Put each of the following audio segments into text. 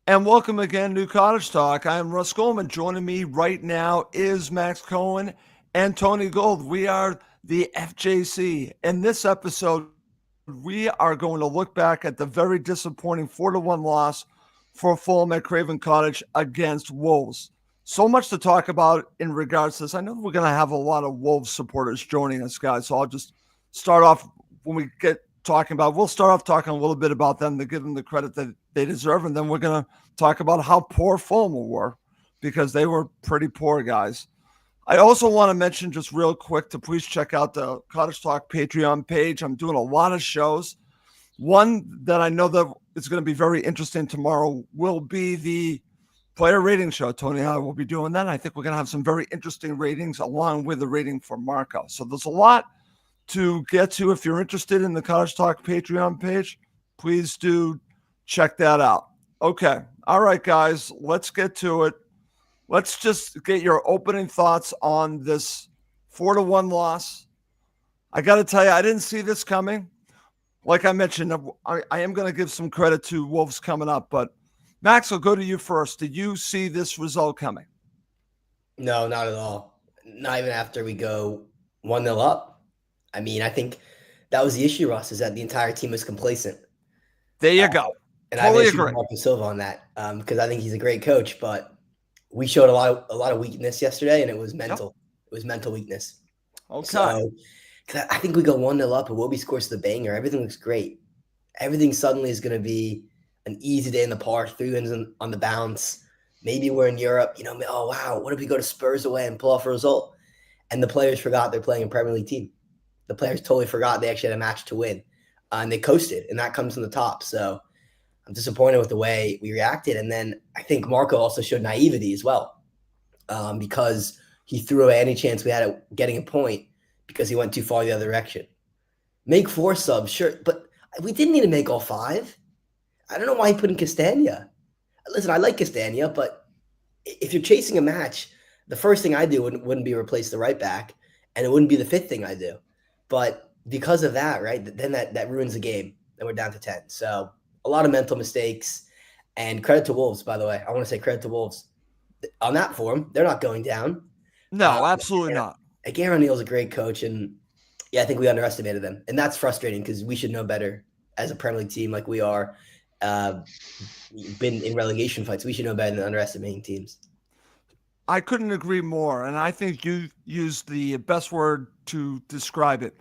And welcome again to Cottage Talk. I am Russ Goldman. Joining me right now is Max Cohen and Tony Gold. We are the FJC. In this episode, we are going to look back at the very disappointing 4-1 loss for Fulham at Craven Cottage against Wolves. So much to talk about in regards to this. I know we're going to have a lot of Wolves supporters joining us, guys. So I'll just start off when we get talking about. We'll start off talking a little bit about them to give them the credit that they deserve, and then we're going to talk about how poor Fulham were because they were pretty poor, guys. I also want to mention just real quick to please check out the Cottage Talk Patreon page. I'm doing a lot of shows. One that I know that is going to be very interesting tomorrow will be the player rating show. Tony and I will be doing that. I think we're going to have some very interesting ratings along with the rating for Marco. So there's a lot to get to. If you're interested in the Cottage Talk Patreon page, please do check that out. Okay. All right, guys, let's get to it. Let's just get your opening thoughts on this 4-1 loss. I got to tell you, I didn't see this coming. Like I mentioned, I am going to give some credit to Wolves coming up, but Max, I'll go to you first. Did you see this result coming? No, not at all. Not even after we go 1-0 up. I mean, I think that was the issue, Russ, is that the entire team was complacent. There you go. And I have Totally issues with agree. Marco Silva on that because I think he's a great coach, but we showed a lot of weakness yesterday, and it was mental. Yep. It was mental weakness. Okay. So I think we go 1-0 up, and Wobie scores the banger. Everything looks great. Everything suddenly is going to be an easy day in the park, 3 wins on the bounce. Maybe we're in Europe. Oh, wow, what if we go to Spurs away and pull off a result? And the players forgot they're playing a Premier League team. The players totally forgot they actually had a match to win. And they coasted, and that comes from the top. So I'm disappointed with the way we reacted. And then I think Marco also showed naivety as well because he threw away any chance we had at getting a point because he went too far the other direction. Make 4 subs, sure, but we didn't need to make all 5. I don't know why he put in Castagna. Listen, I like Castagna, but if you're chasing a match, the first thing I do wouldn't be replace the right back, and it wouldn't be the 5th thing I do. But because of that, right, then that ruins the game, and we're down to 10. So a lot of mental mistakes, and credit to Wolves, by the way. I want to say credit to Wolves. On that form, they're not going down. No, absolutely not. Gary O'Neill's a great coach, and yeah, I think we underestimated them. And that's frustrating because we should know better as a Premier League team like we are. Been in relegation fights. We should know better than underestimating teams. I couldn't agree more. And I think you used the best word to describe it,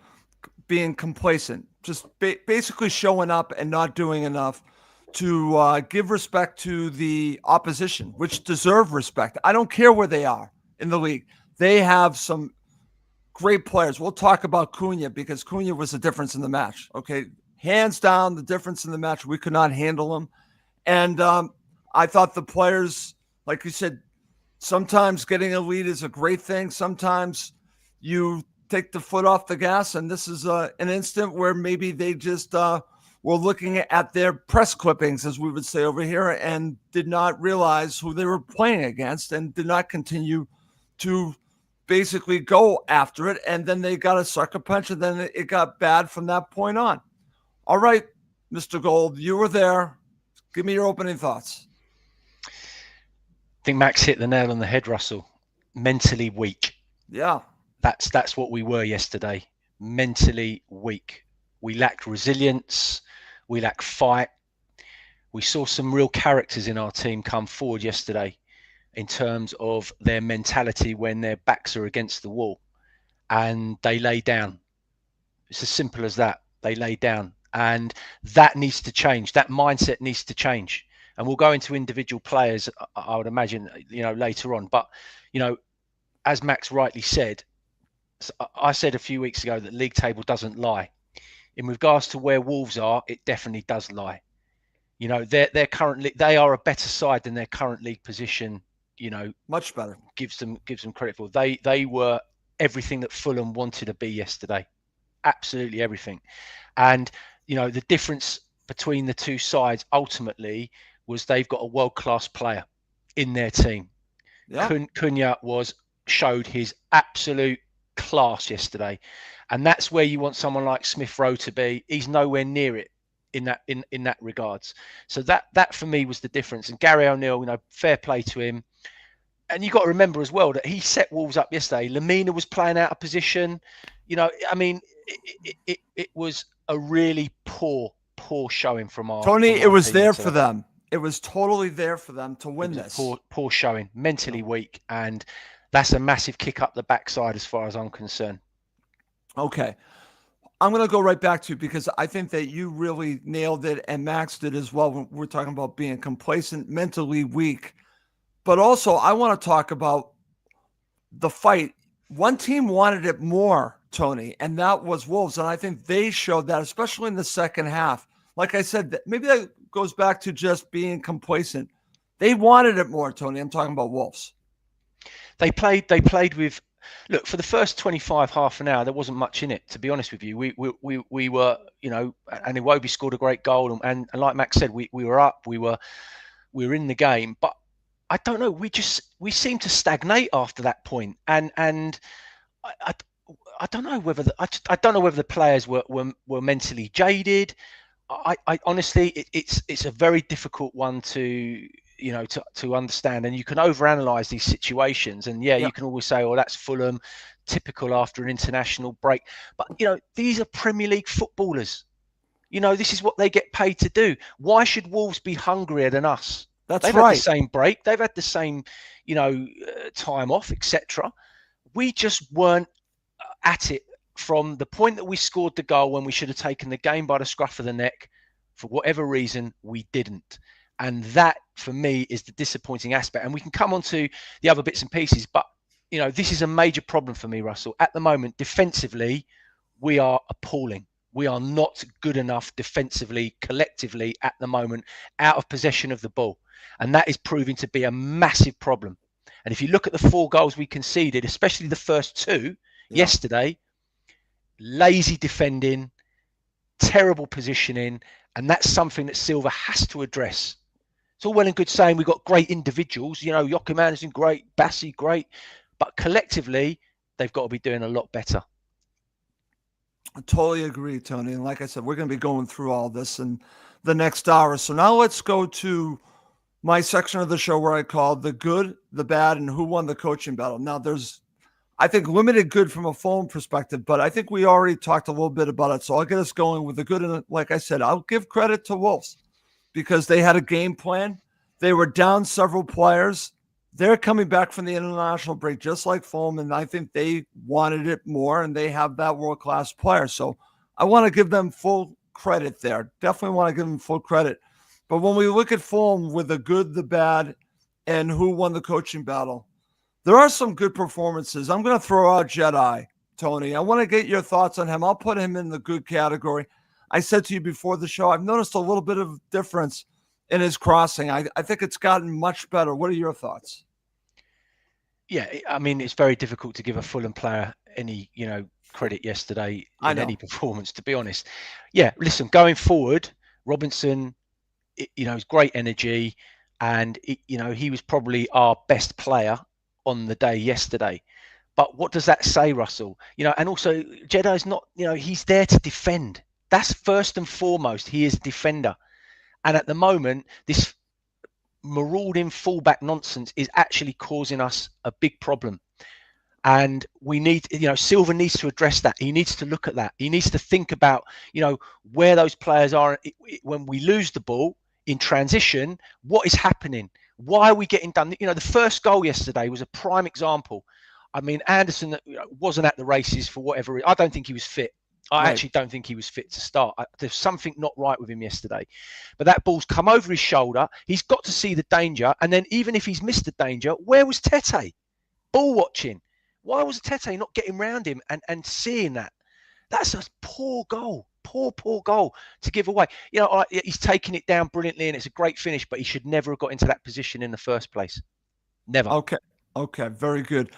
being complacent, just basically showing up and not doing enough to give respect to the opposition, which deserve respect. I don't care where they are in the league. They have some great players. We'll talk about Cunha because Cunha was the difference in the match. Okay. Hands down, the difference in the match. We could not handle him. And I thought the players, like you said, sometimes getting a lead is a great thing. Sometimes you take the foot off the gas, and this is an instant where maybe they just were looking at their press clippings, as we would say over here, and did not realize who they were playing against and did not continue to basically go after it. And then they got a sucker punch, and then it got bad from that point on. All right, Mr. Gold, you were there. Give me your opening thoughts. I think Max hit the nail on the head, Russell. Mentally weak. Yeah. That's what we were yesterday. Mentally weak. We lacked resilience. We lacked fight. We saw some real characters in our team come forward yesterday in terms of their mentality when their backs are against the wall. And they lay down. It's as simple as that. They lay down. And that needs to change. That mindset needs to change. And we'll go into individual players, I would imagine, later on. But, as Max rightly said, I said a few weeks ago that league table doesn't lie. In regards to where Wolves are, it definitely does lie. They're currently, they are a better side than their current league position. Much better. Gives them credit for. They were everything that Fulham wanted to be yesterday. Absolutely everything. And the difference between the two sides ultimately was they've got a world-class player in their team. Yeah. Cunha showed his absolute class yesterday. And that's where you want someone like Smith Rowe to be. He's nowhere near it. in that regards. So that for me was the difference. And Gary O'Neill, fair play to him. And you've got to remember as well that he set Wolves up yesterday. Lamina was playing out of position. It was a really poor showing from our Tony, it was team there yesterday. for them. It was totally there for them to win this. Poor showing, mentally weak, and that's a massive kick up the backside as far as I'm concerned. Okay. I'm going to go right back to you because I think that you really nailed it, and Max did as well when we're talking about being complacent, mentally weak. But also, I want to talk about the fight. One team wanted it more, Tony, and that was Wolves. And I think they showed that, especially in the second half. Like I said, maybe that goes back to just being complacent. They wanted it more, Tony. I'm talking about Wolves. They played with. Look, for the first 25 half an hour, there wasn't much in it. To be honest with you, we were, and Iwobi scored a great goal, and like Max said, we were up, we were in the game, but I don't know, we seemed to stagnate after that point, and I don't know whether I don't know whether the players were mentally jaded. I honestly, it's a very difficult one to understand, and you can overanalyze these situations, and you can always say, oh, that's Fulham, typical after an international break, but these are Premier League footballers. This is what they get paid to do. Why should Wolves be hungrier than us? They've had the same break, they've had the same time off, etc. We just weren't at it from the point that we scored the goal when we should have taken the game by the scruff of the neck. For whatever reason, we didn't. And that, for me, is the disappointing aspect. And we can come on to the other bits and pieces. But, this is a major problem for me, Russell. At the moment, defensively, we are appalling. We are not good enough defensively, collectively, at the moment, out of possession of the ball. And that is proving to be a massive problem. And if you look at the 4 goals we conceded, especially the first 2 yesterday, lazy defending, terrible positioning, and that's something that Silva has to address. It's all well and good saying we've got great individuals, Joachim Andersen, great, Bassi, great, but collectively, they've got to be doing a lot better. I totally agree, Tony. And like I said, we're going to be going through all this in the next hour. So now let's go to my section of the show where I call the good, the bad, and who won the coaching battle. Now, there's, I think, limited good from a Fulham perspective, but I think we already talked a little bit about it. So I'll get us going with the good. And like I said, I'll give credit to Wolves because they had a game plan. They were down several players. They're coming back from the international break, just like Fulham, and I think they wanted it more, and they have that world-class player. So I want to give them full credit there. Definitely want to give them full credit. But when we look at Fulham with the good, the bad, and who won the coaching battle, there are some good performances. I'm going to throw out Jedi, Tony. I want to get your thoughts on him. I'll put him in the good category. I said to you before the show, I've noticed a little bit of difference in his crossing. I think it's gotten much better. What are your thoughts? Yeah, I mean, it's very difficult to give a Fulham player any, credit yesterday in any performance, to be honest. Yeah, listen, going forward, Robinson, is great energy, and he was probably our best player on the day yesterday. But what does that say, Russell? And also Jedi's not, he's there to defend. That's first and foremost. He is a defender. And at the moment, this marauding fullback nonsense is actually causing us a big problem. And we need, Silva needs to address that. He needs to look at that. He needs to think about, where those players are when we lose the ball in transition. What is happening? Why are we getting done? The first goal yesterday was a prime example. I mean, Anderson wasn't at the races for whatever reason. I don't think he was fit. I actually don't think he was fit to start. There's something not right with him yesterday. But that ball's come over his shoulder. He's got to see the danger. And then even if he's missed the danger, where was Tete? Ball watching. Why was Tete not getting round him and seeing that? That's a poor goal. Poor goal to give away. He's taking it down brilliantly and it's a great finish, but he should never have got into that position in the first place. Never. Okay. Very good.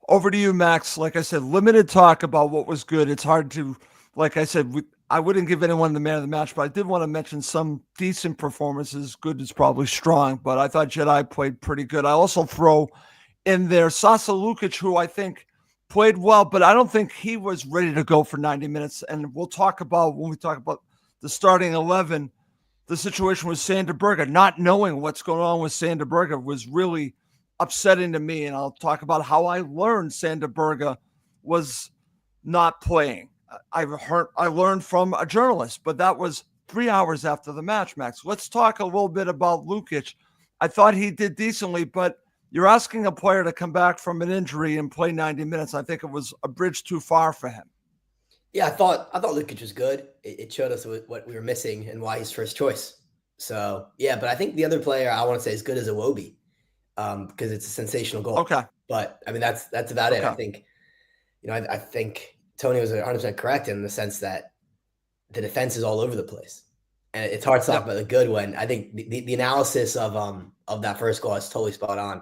Over to you, Max. Like I said, limited talk about what was good. It's hard to, like I said, I wouldn't give anyone the man of the match, but I did want to mention some decent performances. Good is probably strong, but I thought Jedi played pretty good. I also throw in there Sasa Lukic, who I think played well, but I don't think he was ready to go for 90 minutes. And we'll talk about when we talk about the starting 11, the situation with Sanderberger, not knowing what's going on with Sanderberger was really upsetting to me. And I'll talk about how I learned Sanderberger was not playing. I learned from a journalist, but that was 3 hours after the match, Max. Let's talk a little bit about Lukic. I thought he did decently, but you're asking a player to come back from an injury and play 90 minutes. I think it was a bridge too far for him. Yeah, I thought Lukic was good. It showed us what we were missing and why he's first choice. So yeah, but I think the other player I want to say is good as Iwobi, because it's a sensational goal. Okay. But I mean that's about it. I think, I think Tony was 100% correct in the sense that the defense is all over the place, and it's hard to talk about the good when I think the analysis of that first goal is totally spot on,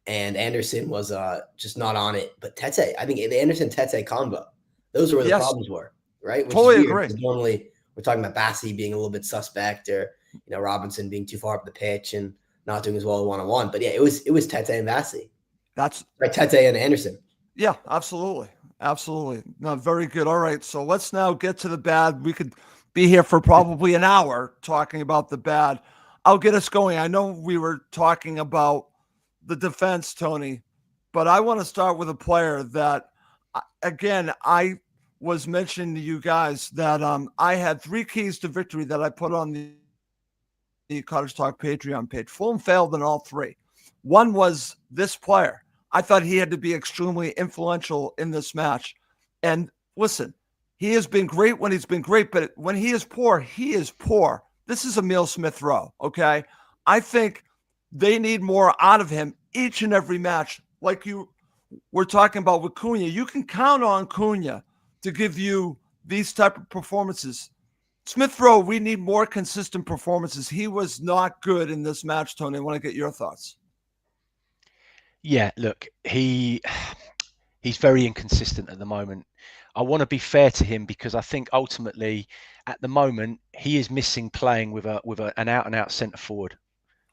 and Anderson was just not on it. But Tete, I think the Anderson Tete combo, those are where the problems were, right? Which totally is weird, agree. because normally we're talking about Bassey being a little bit suspect, or Robinson being too far up the pitch and not doing as well one-on-one. But yeah, it was Tete and Bassey. That's right, Tete and Anderson. Yeah, absolutely. Absolutely. No, very good. All right. So let's now get to the bad. We could be here for probably an hour talking about the bad. I'll get us going. I know we were talking about the defense, Tony, but I want to start with a player that, again, I was mentioning to you guys that I had 3 keys to victory that I put on the Cottage Talk Patreon page. Fulham failed in all 3. One was this player. I thought he had to be extremely influential in this match. And listen, he has been great when he's been great, but when he is poor, he is poor. This is Emile Smith-Rowe, okay? I think they need more out of him each and every match. Like you were talking about with Cunha, you can count on Cunha to give you these type of performances. Smith-Rowe, we need more consistent performances. He was not good in this match, Tony. I want to get your thoughts. Yeah, look, he's very inconsistent at the moment. I want to be fair to him because I think ultimately, at the moment, he is missing playing with an out-and-out centre forward.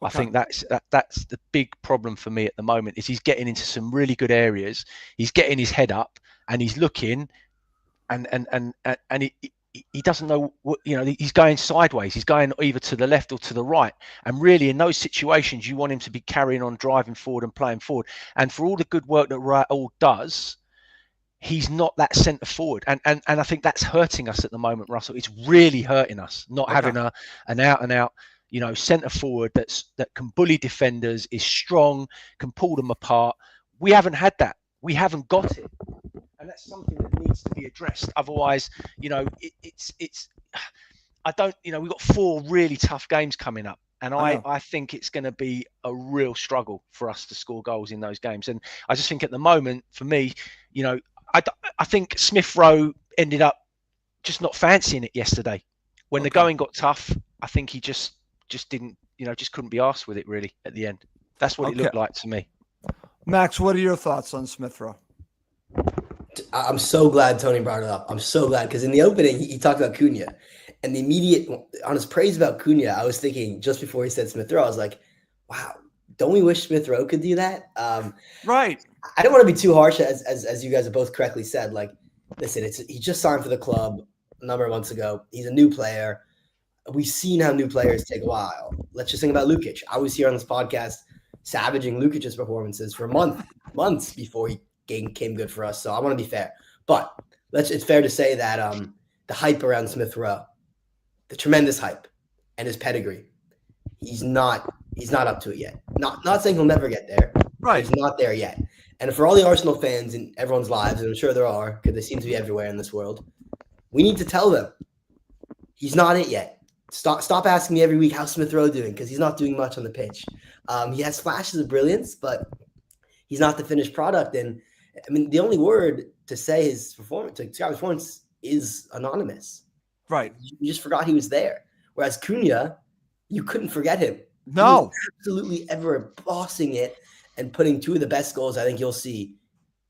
Okay. I think that's the big problem for me at the moment. Is he's getting into some really good areas. He's getting his head up and he's looking, and he doesn't know what, he's going sideways. He's going either to the left or to the right. And really, in those situations, you want him to be carrying on, driving forward and playing forward. And for all the good work that Raul does, he's not that centre forward. And I think that's hurting us at the moment, Russell. It's really hurting us not having an out and out, centre forward that can bully defenders, is strong, can pull them apart. We haven't had that. We haven't got it. And that's something that needs to be addressed. Otherwise, it's I don't, we've got 4 really tough games coming up. And I think it's going to be a real struggle for us to score goals in those games. And I just think at the moment, for me, I think Smith-Rowe ended up just not fancying it yesterday. When the going got tough, I think he just didn't, just couldn't be arsed with it really at the end. That's what it looked like to me. Max, what are your thoughts on Smith-Rowe? I'm so glad Tony brought it up. I'm so glad, because in the opening, he talked about Cunha. And the immediate, on his praise about Cunha, I was thinking, just before he said Smith-Rowe, I was like, wow, don't we wish Smith-Rowe could do that? Right. I don't want to be too harsh, as you guys have both correctly said. Like, listen, he just signed for the club a number of months ago. He's a new player. We've seen how new players take a while. Let's just think about Lukic. I was here on this podcast savaging Lukic's performances for months before he came good for us. So I want to be fair. But it's fair to say that the hype around Smith-Rowe, the tremendous hype, and his pedigree, he's not up to it yet. Not saying he'll never get there. Right. He's not there yet. And for all the Arsenal fans in everyone's lives, and I'm sure there are, because they seem to be everywhere in this world, we need to tell them he's not it yet. Stop asking me every week, how's Smith-Rowe doing? Because he's not doing much on the pitch. He has flashes of brilliance, but he's not the finished product. And I mean, the only word to say his performance is anonymous. Right. You just forgot he was there. Whereas Cunha, you couldn't forget him. No. He was absolutely ever bossing it and putting 2 of the best goals I think you'll see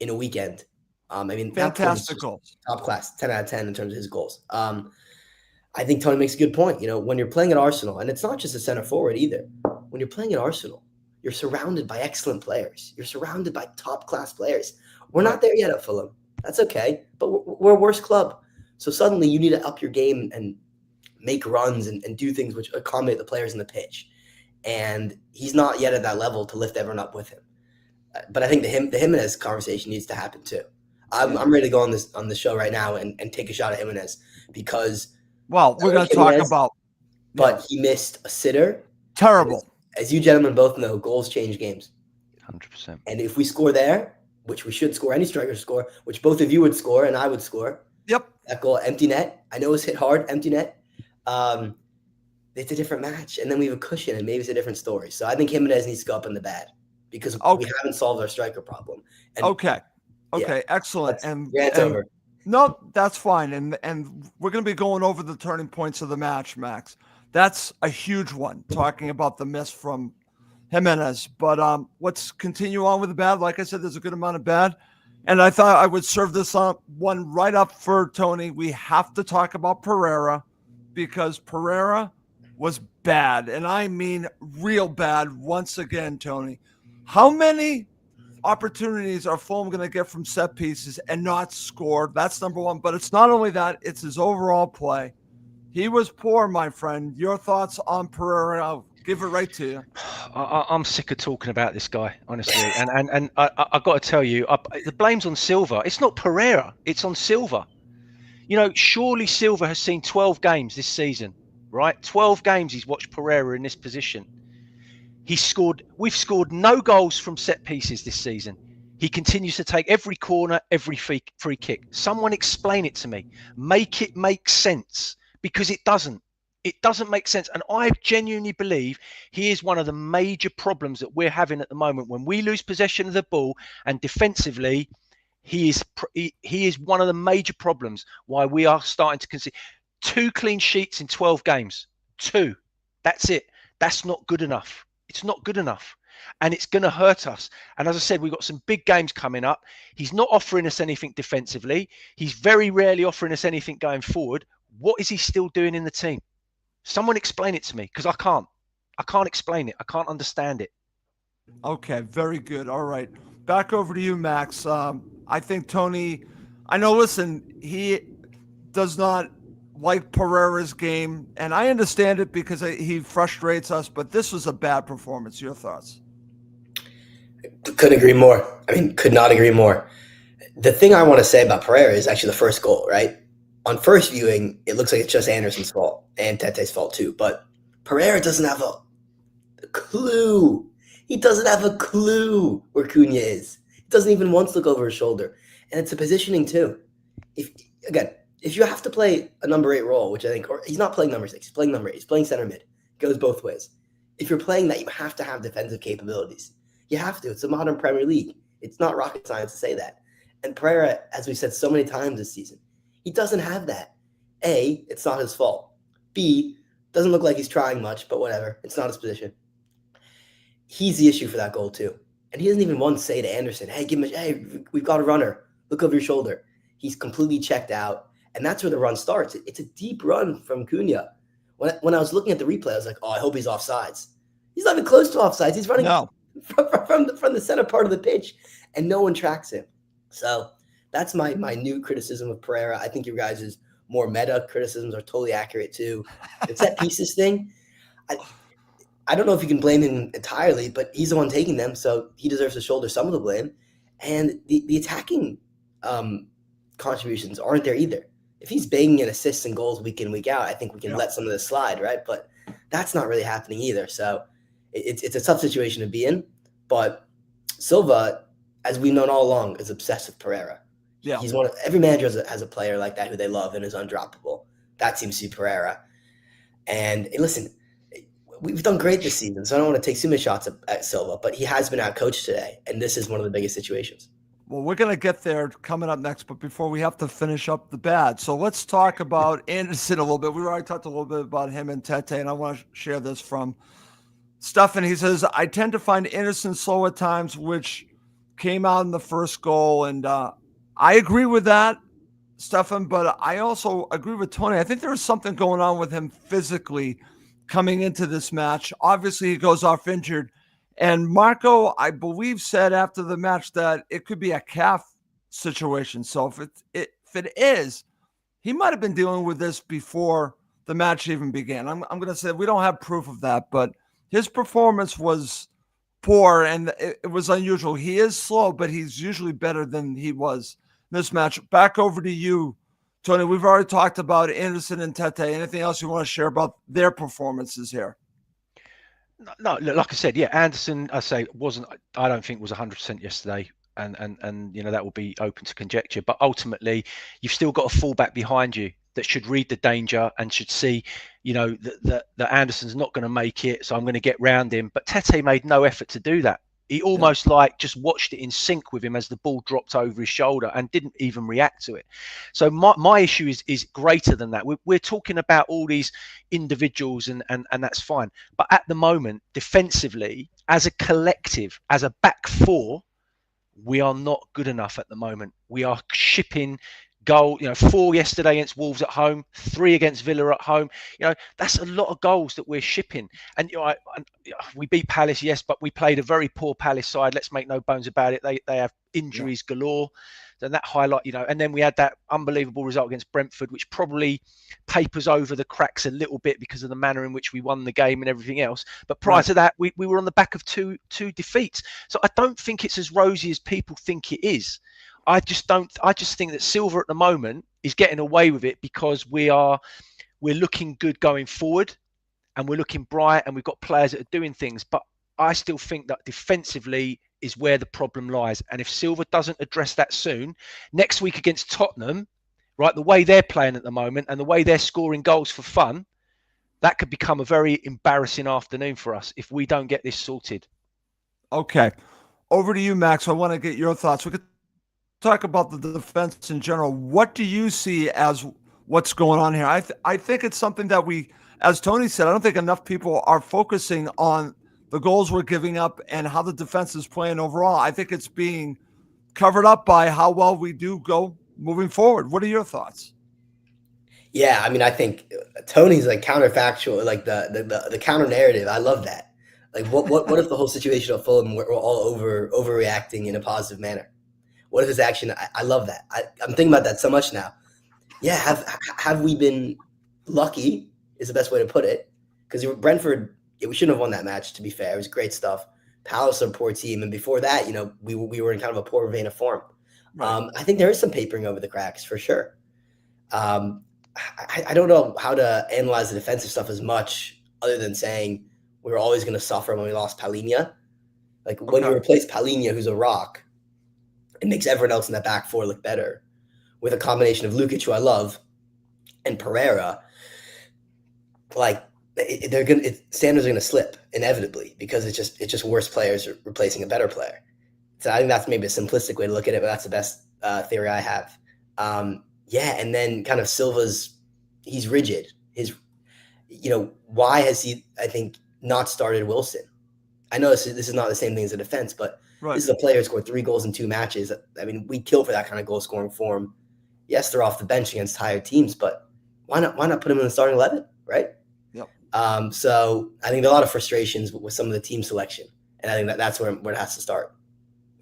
in a weekend. I mean, fantastic goals. Top class, 10 out of 10 in terms of his goals. I think Tony makes a good point. When you're playing at Arsenal, and it's not just a center forward either. When you're playing at Arsenal, you're surrounded by excellent players. You're surrounded by top class players. We're not there yet at Fulham. That's okay, but we're a worse club. So suddenly you need to up your game and make runs and do things which accommodate the players in the pitch. And he's not yet at that level to lift everyone up with him. But I think the Jimenez conversation needs to happen too. I'm ready to go on the show right now and take a shot at Jimenez because we're going to talk about. But he missed a sitter. Terrible. As you gentlemen both know, goals change games. 100%. And if we score there, which we should score, any striker score, which both of you would score and I would score. Yep. That goal, empty net. I know it's hit hard, empty net. It's a different match. And then we have a cushion and maybe it's a different story. So I think Jimenez needs to go up in the bad because we haven't solved our striker problem. And, okay. Excellent. And over. No, that's fine. And we're going to be going over the turning points of the match, Max. That's a huge one, talking about the miss from Jimenez. But let's continue on with the bad. Like I said, there's a good amount of bad. And I thought I would serve this one right up for Tony. We have to talk about Pereira because Pereira was bad. And I mean real bad once again, Tony. How many opportunities are Fulham going to get from set pieces and not score? That's number one. But it's not only that, it's his overall play. He was poor, my friend. Your thoughts on Pereira? I'll give it right to you. I'm sick of talking about this guy, honestly. And I got to tell you, the blame's on Silva. It's not Pereira. It's on Silva. Surely Silva has seen 12 games this season, right? 12 games he's watched Pereira in this position. We've scored no goals from set pieces this season. He continues to take every corner, every free kick. Someone explain it to me. Make it make sense. Because it doesn't make sense. And I genuinely believe he is one of the major problems that we're having at the moment. When we lose possession of the ball and defensively, he is one of the major problems why we are starting to concede 2 clean sheets in 12 games. 2. That's it. That's not good enough. It's not good enough. And it's going to hurt us. And as I said, we've got some big games coming up. He's not offering us anything defensively. He's very rarely offering us anything going forward. What is he still doing in the team? Someone explain it to me, because I can't. I can't explain it. I can't understand it. Okay, very good. All right. Back over to you, Max. I think Tony, listen, he does not like Pereira's game, and I understand it because he frustrates us, but this was a bad performance. Your thoughts? Couldn't agree more. Could not agree more. The thing I want to say about Pereira is actually the first goal, right? On first viewing, it looks like it's just Anderson's fault and Tete's fault too. But Pereira doesn't have a clue. He doesn't have a clue where Cunha is. He doesn't even once look over his shoulder. And it's a positioning too. If you have to play a number 8 role, which I think, or he's not playing number 6, he's playing number 8, he's playing center mid. It goes both ways. If you're playing that, you have to have defensive capabilities. You have to. It's a modern Premier League. It's not rocket science to say that. And Pereira, as we've said so many times this season, he doesn't have that. A, it's not his fault. B, doesn't look like he's trying much, but whatever. It's not his position. He's the issue for that goal too. And he doesn't even once say to Anderson, hey, we've got a runner. Look over your shoulder. He's completely checked out. And that's where the run starts. It's a deep run from Cunha. When I was looking at the replay, I was like, I hope he's offsides. He's not even close to offsides. He's running from the center part of the pitch, and no one tracks him. So that's my new criticism of Pereira. I think your guys' more meta criticisms are totally accurate too. The set pieces thing, I don't know if you can blame him entirely, but he's the one taking them, so he deserves to shoulder some of the blame. And the attacking contributions aren't there either. If he's banging in assists and goals week in, week out, I think we can let some of this slide, right? But that's not really happening either. So it's a tough situation to be in. But Silva, as we've known all along, is obsessed with Pereira. Yeah. He's every manager has a player like that who they love and is undroppable. That seems to be Pereira. And listen, we've done great this season, so I don't want to take too many shots at Silva, but he has been outcoached today, and this is one of the biggest situations. Well, we're going to get there coming up next, but before we have to finish up the bad. So let's talk about Anderson a little bit. We already talked a little bit about him and Tete, and I want to share this from Stefan. He says, I tend to find Anderson slow at times, which came out in the first goal, and I agree with that, Stefan, but I also agree with Tony. I think there was something going on with him physically coming into this match. Obviously, he goes off injured. And Marco, I believe, said after the match that it could be a calf situation. So if it is, he might have been dealing with this before the match even began. I'm going to say we don't have proof of that, but his performance was poor and it was unusual. He is slow, but he's usually better than he was in this match. Back over to you, Tony. We've already talked about Anderson and Tete. Anything else you want to share about their performances here? No, like I said, yeah, Anderson, I don't think was 100% yesterday. And that will be open to conjecture. But ultimately, you've still got a fullback behind you that should read the danger and should see, that Anderson's not going to make it, so I'm going to get round him. But Tete made no effort to do that. He almost just watched it in sync with him as the ball dropped over his shoulder and didn't even react to it. So my issue is greater than that. We're talking about all these individuals and that's fine. But at the moment, defensively, as a collective, as a back four, we are not good enough at the moment. We are shipping 4 yesterday against Wolves at home, 3 against Villa at home. That's a lot of goals that we're shipping. And we beat Palace, yes, but we played a very poor Palace side. Let's make no bones about it. They have injuries galore. And that highlight, and then we had that unbelievable result against Brentford, which probably papers over the cracks a little bit because of the manner in which we won the game and everything else. But prior to that, we were on the back of two defeats. So I don't think it's as rosy as people think it is. I just think that Silva at the moment is getting away with it because we're looking good going forward and we're looking bright and we've got players that are doing things. But I still think that defensively is where the problem lies. And if Silva doesn't address that soon, next week against Tottenham, right, the way they're playing at the moment and the way they're scoring goals for fun, that could become a very embarrassing afternoon for us if we don't get this sorted. Okay. Over to you, Max. I want to get your thoughts. We could talk about the defense in general. What do you see as what's going on here? I think it's something that we, as Tony said, I don't think enough people are focusing on the goals we're giving up and how the defense is playing overall. I think it's being covered up by how well we do go moving forward. What are your thoughts? Yeah, I mean, I think Tony's like counterfactual, like the counter narrative. I love that. Like, what if the whole situation of Fulham we're all overreacting in a positive manner? What if it's action? I love that. I'm thinking about that so much now. Yeah, have we been lucky? Is the best way to put it. Because Brentford, we shouldn't have won that match. To be fair, it was great stuff. Palace are a poor team, and before that, we were in kind of a poor vein of form. Right. I think there is some papering over the cracks for sure. I don't know how to analyze the defensive stuff as much, other than saying we were always going to suffer when we lost Palhinha. Like when you replace Palhinha, who's a rock, it makes everyone else in that back four look better. With a combination of Lukic, who I love, and Pereira, like standards are gonna slip inevitably because it's just worse players replacing a better player. So I think that's maybe a simplistic way to look at it, but that's the best theory I have. And then kind of Silva's, he's rigid. Why has he, I think, not started Wilson? I know this is not the same thing as a defense, but this is a player who scored 3 goals in 2 matches. I mean, we kill for that kind of goal scoring form. Yes, they're off the bench against tired teams, but why not put him in the starting 11, right? Yep. So I think there are a lot of frustrations with some of the team selection, and I think that's where it has to start.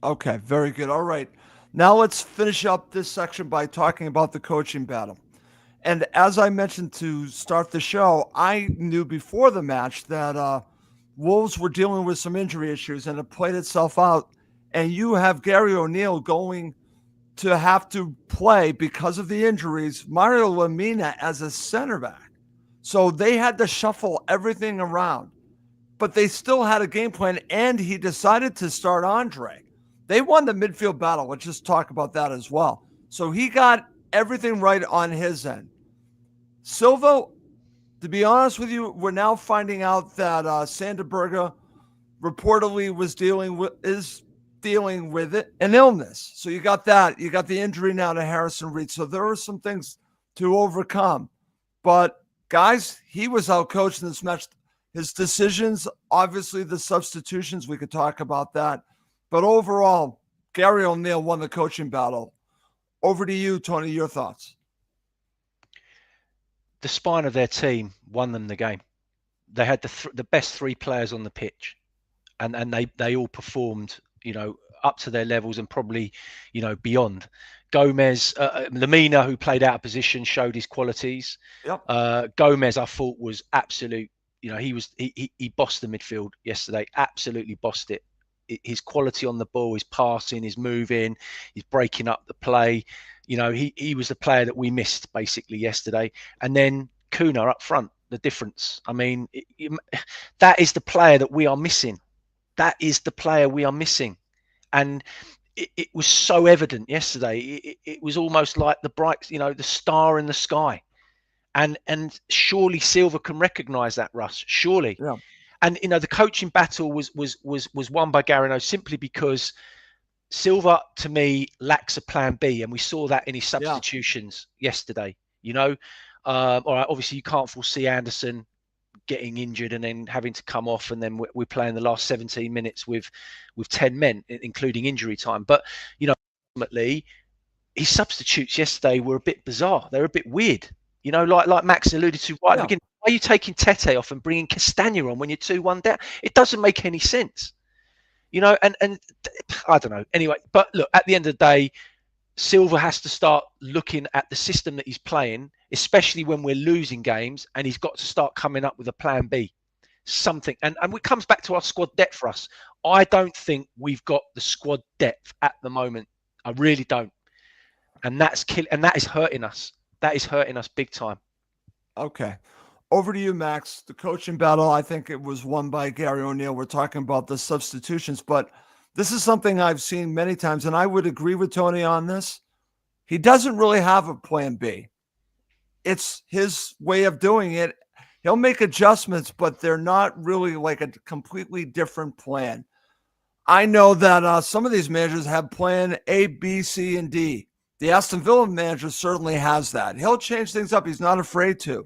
Okay, very good. All right. Now let's finish up this section by talking about the coaching battle. And as I mentioned to start the show, I knew before the match that Wolves were dealing with some injury issues and it played itself out. And you have Gary O'Neill going to have to play because of the injuries, Mario Lemina as a center back. So they had to shuffle everything around, but they still had a game plan, and he decided to start Andre. They won the midfield battle. Let's just talk about that as well. So he got everything right on his end. Silva, to be honest with you, we're now finding out that Sanderberga reportedly is dealing with it, an illness. So you got that. You got the injury now to Harrison Reed. So there are some things to overcome. But guys, he was outcoached in this match. His decisions, obviously the substitutions, we could talk about that. But overall, Gary O'Neill won the coaching battle. Over to you, Tony, your thoughts. The spine of their team won them the game. They had the best 3 players on the pitch, and they all performed, up to their levels and probably, beyond. Gomez, Lamina, who played out of position, showed his qualities. Yep. Gomez, I thought, was absolute. He bossed the midfield yesterday. Absolutely bossed it. His quality on the ball, his passing, his moving, his breaking up the play. He was the player that we missed basically yesterday. And then Kuna up front, the difference. I mean, that is the player that we are missing. That is the player we are missing. And it was so evident yesterday. It was almost like the bright, the star in the sky. And surely Silva can recognise that, Russ. Surely. Yeah. And the coaching battle was won by Garino simply because Silva, to me, lacks a plan B, and we saw that in his substitutions yesterday. All right. Obviously, you can't foresee Anderson getting injured and then having to come off, and then we're playing the last 17 minutes with 10 men, including injury time. But ultimately, his substitutes yesterday were a bit bizarre. They were a bit weird. Like Max alluded to right at the beginning. Why are you taking Tete off and bringing Castagna on when you're 2-1 down? It doesn't make any sense. And I don't know. Anyway, but look, at the end of the day, Silva has to start looking at the system that he's playing, especially when we're losing games, and he's got to start coming up with a plan B, something. And it comes back to our squad depth for us. I don't think we've got the squad depth at the moment. I really don't. And that is hurting us. That is hurting us big time. Okay. Over to you, Max. The coaching battle, I think it was won by Gary O'Neill. We're talking about the substitutions, but this is something I've seen many times, and I would agree with Tony on this. He doesn't really have a plan B. It's his way of doing it. He'll make adjustments, but they're not really like a completely different plan. I know that some of these managers have plan A, B, C, and D. The Aston Villa manager certainly has that. He'll change things up. He's not afraid to.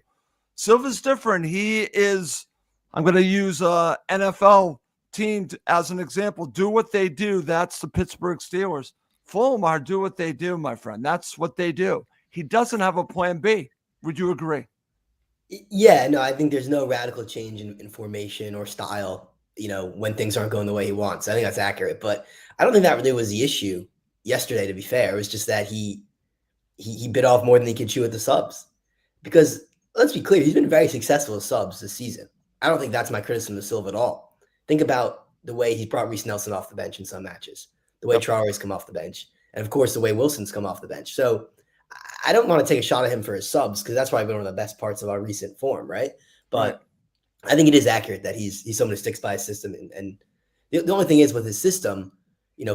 Silva's different. He is, I'm going to use NFL team as an example. Do what they do. That's the Pittsburgh Steelers. Fulham are do what they do, my friend. That's what they do. He doesn't have a plan B. Would you agree? Yeah, no, I think there's no radical change in formation or style, when things aren't going the way he wants. I think that's accurate. But I don't think that really was the issue yesterday, to be fair. It was just that he bit off more than he could chew at the subs. Because let's be clear, he's been very successful with subs this season. I don't think that's my criticism of Silva at all. Think about the way he's brought Reece Nelson off the bench in some matches, the way Traore's come off the bench, and of course the way Wilson's come off the bench. So I don't want to take a shot at him for his subs because that's probably been one of the best parts of our recent form, right? But I think it is accurate that he's someone who sticks by his system. And the only thing is with his system,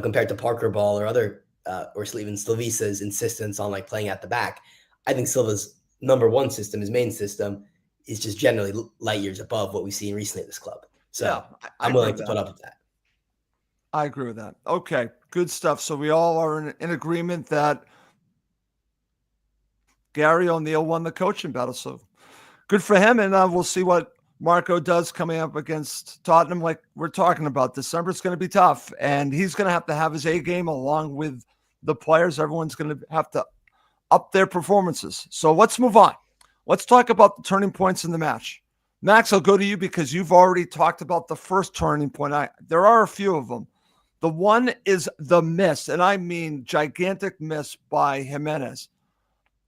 compared to Parker Ball or other or even Slavisa's insistence on like playing at the back, I think Silva's number one system, his main system, is just generally light years above what we've seen recently at this club. So I'm willing to put up with that. I agree with that. Okay, good stuff. So we all are in agreement that Gary O'Neill won the coaching battle. So good for him. And we'll see what Marco does coming up against Tottenham. Like we're talking about, December's going to be tough. And he's going to have his A game along with the players. Everyone's going to have to up their performances. So let's move on. Let's talk about the turning points in the match. Max, I'll go to you because you've already talked about the first turning point. There are a few of them. The one is the miss, and I mean gigantic miss by Jimenez.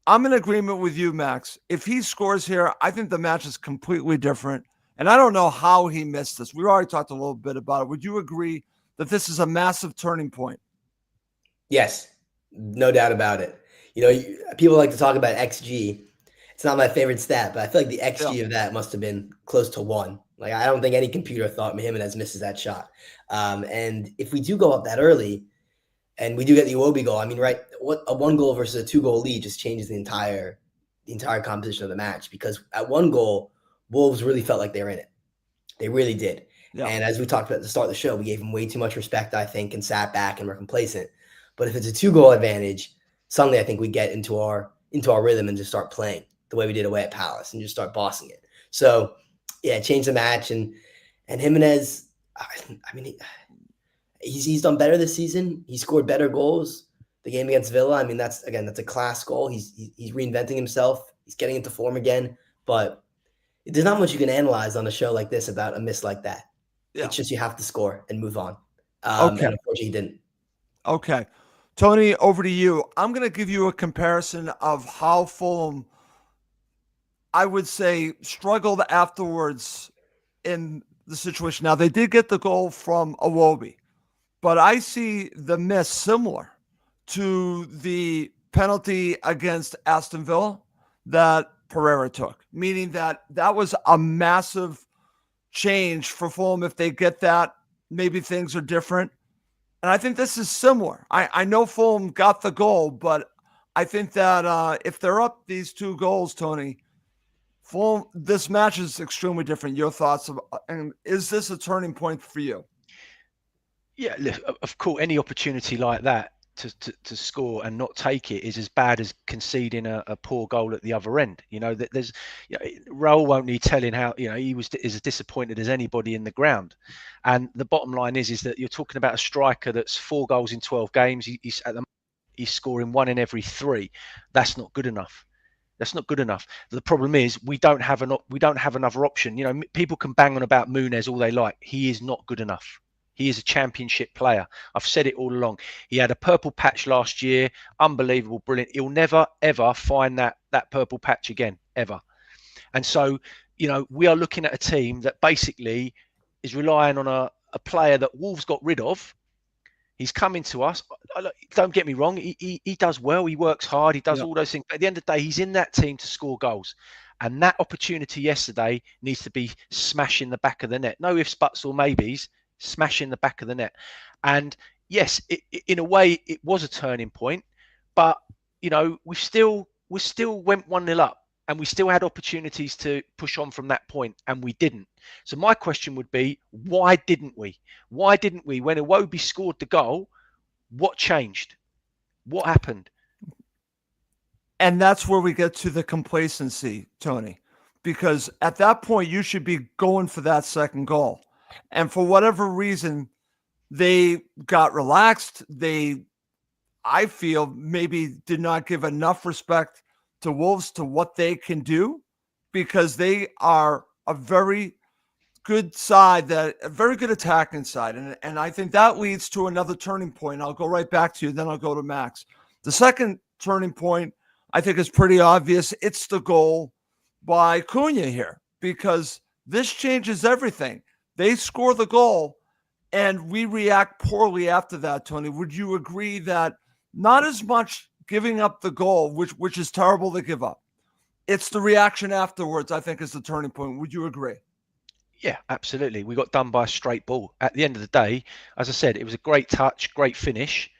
I'm in agreement with you, Max. If he scores here, I think the match is completely different. And I don't know how he missed this. We already talked a little bit about it. Would you agree that this is a massive turning point? Yes, no doubt about it. People like to talk about XG. It's not my favorite stat, but I feel like the XG of that must have been close to 1. Like, I don't think any computer thought Jimenez misses that shot. And if we do go up that early and we do get the Iwobi goal, I mean, right, what a 1 goal versus a 2 goal lead just changes the entire composition of the match, because at 1 goal, Wolves really felt like they were in it. They really did. Yeah. And as we talked about at the start of the show, we gave them way too much respect, I think, and sat back and were complacent. But if it's a 2 goal advantage, suddenly I think we get into our rhythm and just start playing the way we did away at Palace and just start bossing it. So yeah, change the match. And Jimenez, I mean, he's done better this season. He scored better goals. The game against Villa, I mean, that's a class goal. He's reinventing himself. He's getting into form again. But there's not much you can analyze on a show like this about a miss like that. Yeah. It's just you have to score and move on. Okay. And unfortunately, he didn't. Okay. Tony, over to you. I'm going to give you a comparison of how Fulham, I would say, struggled afterwards in the situation. Now, they did get the goal from Iwobi, but I see the miss similar to the penalty against Aston Villa that Pereira took, meaning that that was a massive change for Fulham. If they get that, maybe things are different. And I think this is similar. I know Fulham got the goal, but I think that if they're up these 2 goals, Tony, Fulham, this match is extremely different. Your thoughts, and is this a turning point for you? Yeah, of course, any opportunity like that to score and not take it is as bad as conceding a poor goal at the other end. You know, that there's, Raul won't need telling how, he is as disappointed as anybody in the ground. And the bottom line is that you're talking about a striker that's 4 goals in 12 games. He's scoring 1 in every 3. That's not good enough. That's not good enough. The problem is we don't have another option. People can bang on about Muniz all they like. He is not good enough. He is a championship player. I've said it all along. He had a purple patch last year. Unbelievable, brilliant. He'll never, ever find that purple patch again, ever. And so, we are looking at a team that basically is relying on a player that Wolves got rid of. He's coming to us. Don't get me wrong. He does well. He works hard. He does all those things. But at the end of the day, he's in that team to score goals. And that opportunity yesterday needs to be smashing the back of the net. No ifs, buts, or maybes. Smashing the back of the net. And yes, in a way, it was a turning point. But we still went 1-0 up, and we still had opportunities to push on from that point, and we didn't. So my question would be, why didn't we? Why didn't we? When Iwobi scored the goal, what changed? What happened? And that's where we get to the complacency, Tony, because at that point, you should be going for that second goal. And for whatever reason, they got relaxed. I feel, maybe did not give enough respect to Wolves to what they can do, because they are a very good side, a very good attacking side. And I think that leads to another turning point. I'll go right back to you, then I'll go to Max. The second turning point, I think, is pretty obvious. It's the goal by Cunha here, because this changes everything. They score the goal, and we react poorly after that, Tony. Would you agree that not as much giving up the goal, which is terrible to give up, it's the reaction afterwards, I think, is the turning point. Would you agree? Yeah, absolutely. We got done by a straight ball. At the end of the day, as I said, it was a great touch, great finish,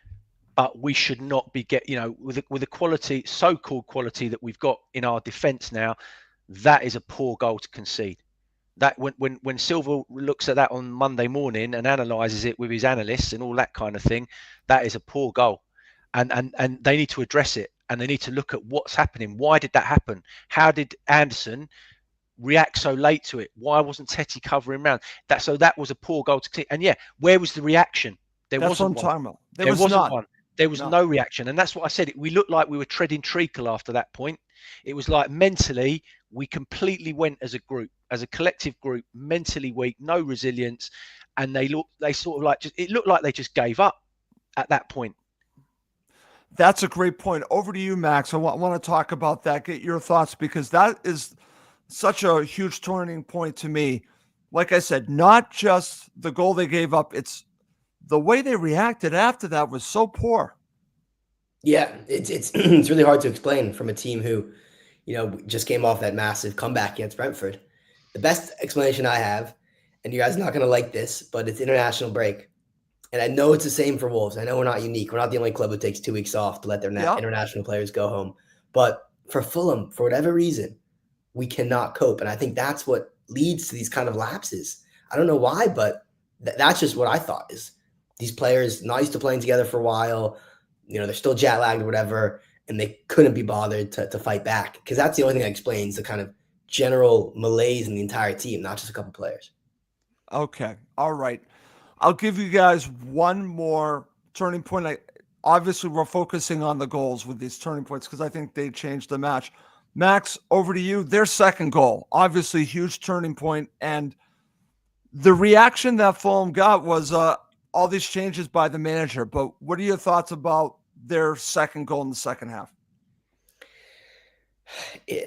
but we should not be with the quality, so-called quality that we've got in our defence now. That is a poor goal to concede. That when Silva looks at that on Monday morning and analyses it with his analysts and all that kind of thing, that is a poor goal, and they need to address it, and they need to look at what's happening. Why did that happen? How did Anderson react so late to it? Why wasn't Teti covering round that? So that was a poor goal to clear. And yeah, where was the reaction? There wasn't one. There wasn't one. There was no reaction, and that's what I said. We looked like we were treading treacle after that point. It was like mentally we completely went as a group, as a collective group, mentally weak, no resilience, and they sort of like it looked like they just gave up at that point. That's a great point. Over to you, Max. I want to talk about that. Get your thoughts, because that is such a huge turning point to me. Like I said, not just the goal they gave up, it's the way they reacted after that was so poor. Yeah, it's it's really hard to explain from a team who, just came off that massive comeback against Brentford. The best explanation I have, and you guys are not going to like this, but it's international break. And I know it's the same for Wolves. I know we're not unique. We're not the only club who takes 2 weeks off to let their international players go home. But for Fulham, for whatever reason, we cannot cope. And I think that's what leads to these kind of lapses. I don't know why, but that's just what I thought is these players not used to playing together for a while. They're still jet lagged or whatever, and they couldn't be bothered to fight back, because that's the only thing that explains the kind of general malaise in the entire team, not just a couple players. Okay. All right. I'll give you guys one more turning point. Obviously, we're focusing on the goals with these turning points because I think they changed the match. Max, over to you. Their second goal, obviously huge turning point, and the reaction that Fulham got was a all these changes by the manager, but what are your thoughts about their second goal in the second half?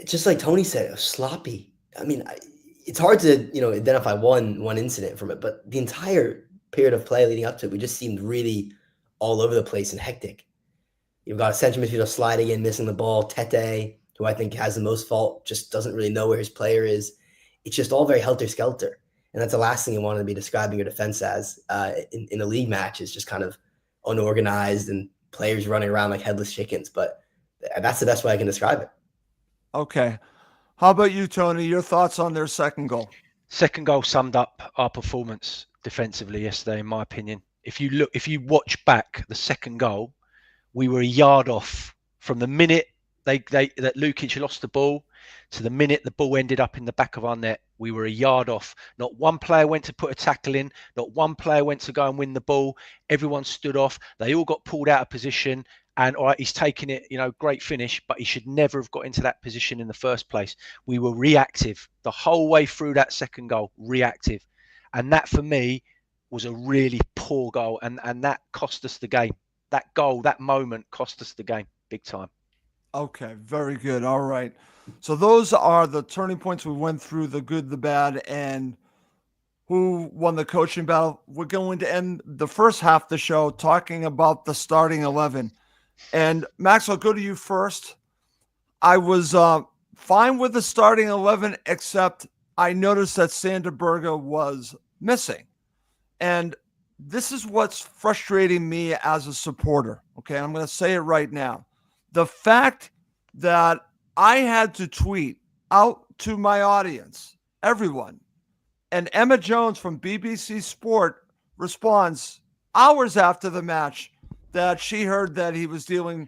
Just like Tony said, it was sloppy. I mean, it's hard to identify one incident from it, but the entire period of play leading up to it, we just seemed really all over the place and hectic. You've got a central midfielder sliding in, missing the ball. Tete, who I think has the most fault, just doesn't really know where his player is. It's just all very helter-skelter. And that's the last thing you want to be describing your defense as in a league match, is just kind of unorganized and players running around like headless chickens. But that's the best way I can describe it. Okay. How about you, Tony? Your thoughts on their second goal? Second goal summed up our performance defensively yesterday, in my opinion. If you watch back the second goal, we were a yard off from the minute that Lukic lost the ball to the minute the ball ended up in the back of our net. We were a yard off. Not one player went to put a tackle in. Not one player went to go and win the ball. Everyone stood off. They all got pulled out of position. And all right, he's taken it, great finish, but he should never have got into that position in the first place. We were reactive the whole way through that second goal, reactive. And that, for me, was a really poor goal. And that cost us the game. That goal, that moment cost us the game big time. Okay, very good. All right. So those are the turning points. We went through the good, the bad, and who won the coaching battle. We're going to end the first half of the show talking about the starting 11. And Max, I'll go to you first. I was fine with the starting 11, except I noticed that Sander Berge was missing. And this is what's frustrating me as a supporter. Okay, I'm going to say it right now. The fact that I had to tweet out to my audience, everyone, and Emma Jones from BBC Sport responds hours after the match that she heard that he was dealing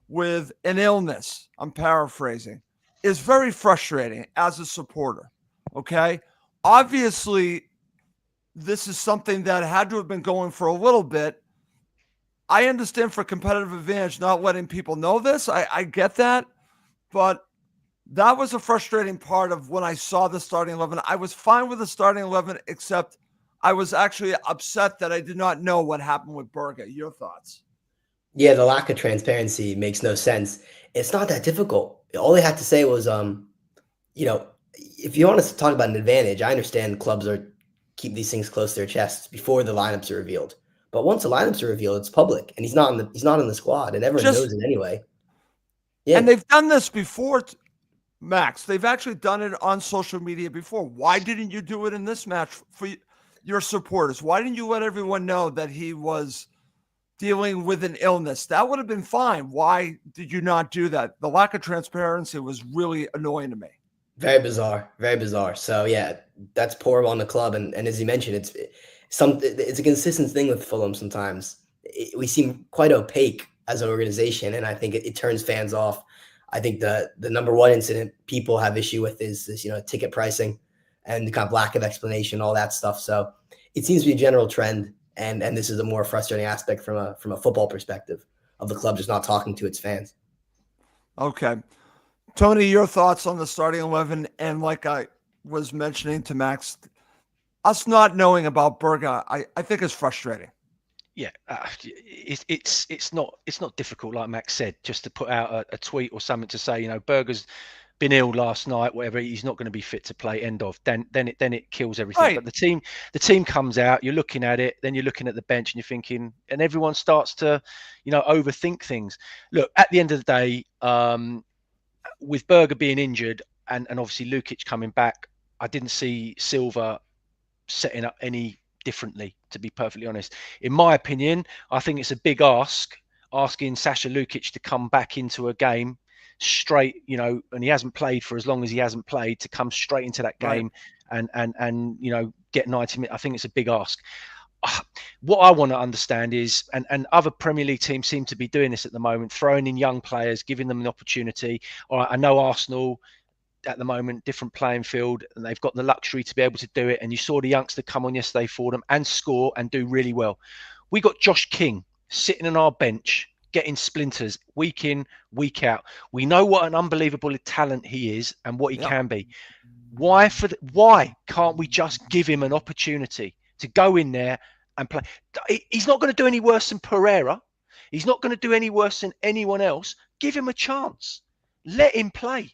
with an illness, I'm paraphrasing, is very frustrating as a supporter. Okay, obviously, this is something that had to have been going for a little bit. I understand for competitive advantage not letting people know this. I get that. But that was a frustrating part of when I saw the starting 11. I was fine with the starting 11, except I was actually upset that I did not know what happened with Berge. Your thoughts? Yeah, the lack of transparency makes no sense. It's not that difficult. All they had to say was, if you want us to talk about an advantage, I understand clubs keep these things close to their chests before the lineups are revealed. But once the lineups are revealed, it's public, and he's not in the squad, and everyone knows it anyway. Yeah, and they've done this before, Max. They've actually done it on social media before. Why didn't you do it in this match for your supporters? Why didn't you let everyone know that he was dealing with an illness? That would have been fine. Why did you not do that? The lack of transparency was really annoying to me. Very bizarre. Very bizarre. So yeah, that's poor on the club. And as you mentioned, it's a consistent thing with Fulham sometimes. We seem quite opaque as an organization, and I think it turns fans off. I think the number one incident people have issue with is this, ticket pricing and the kind of lack of explanation, all that stuff. So it seems to be a general trend, and this is a more frustrating aspect from a football perspective of the club just not talking to its fans. Okay. Tony, your thoughts on the starting 11, and like I was mentioning to Max, us not knowing about Berge, I think is frustrating. Yeah, it's not difficult, like Max said, just to put out a tweet or something to say, Berger's been ill last night, whatever. He's not going to be fit to play. End of. Then it kills everything. Right. But the team comes out. You're looking at it. Then you're looking at the bench and you're thinking, and everyone starts to, overthink things. Look, at the end of the day, with Berge being injured and obviously Lukic coming back, I didn't see Silva setting up any differently, to be perfectly honest. In my opinion, I think it's a big asking Sasha Lukic to come back into a game straight, and he hasn't played for as long as he hasn't played, to come straight into that game and get 90 minutes. I think it's a big ask. What I want to understand is, and other Premier League teams seem to be doing this at the moment, throwing in young players, giving them an opportunity. All right, I know Arsenal at the moment, different playing field, and they've got the luxury to be able to do it. And you saw the youngster come on yesterday for them and score and do really well. We got Josh King sitting on our bench, getting splinters week in, week out. We know what an unbelievable talent he is and what he can be. Why can't we just give him an opportunity to go in there and play. He's not going to do any worse than Pereira. He's not going to do any worse than anyone else. Give him a chance. Let him play.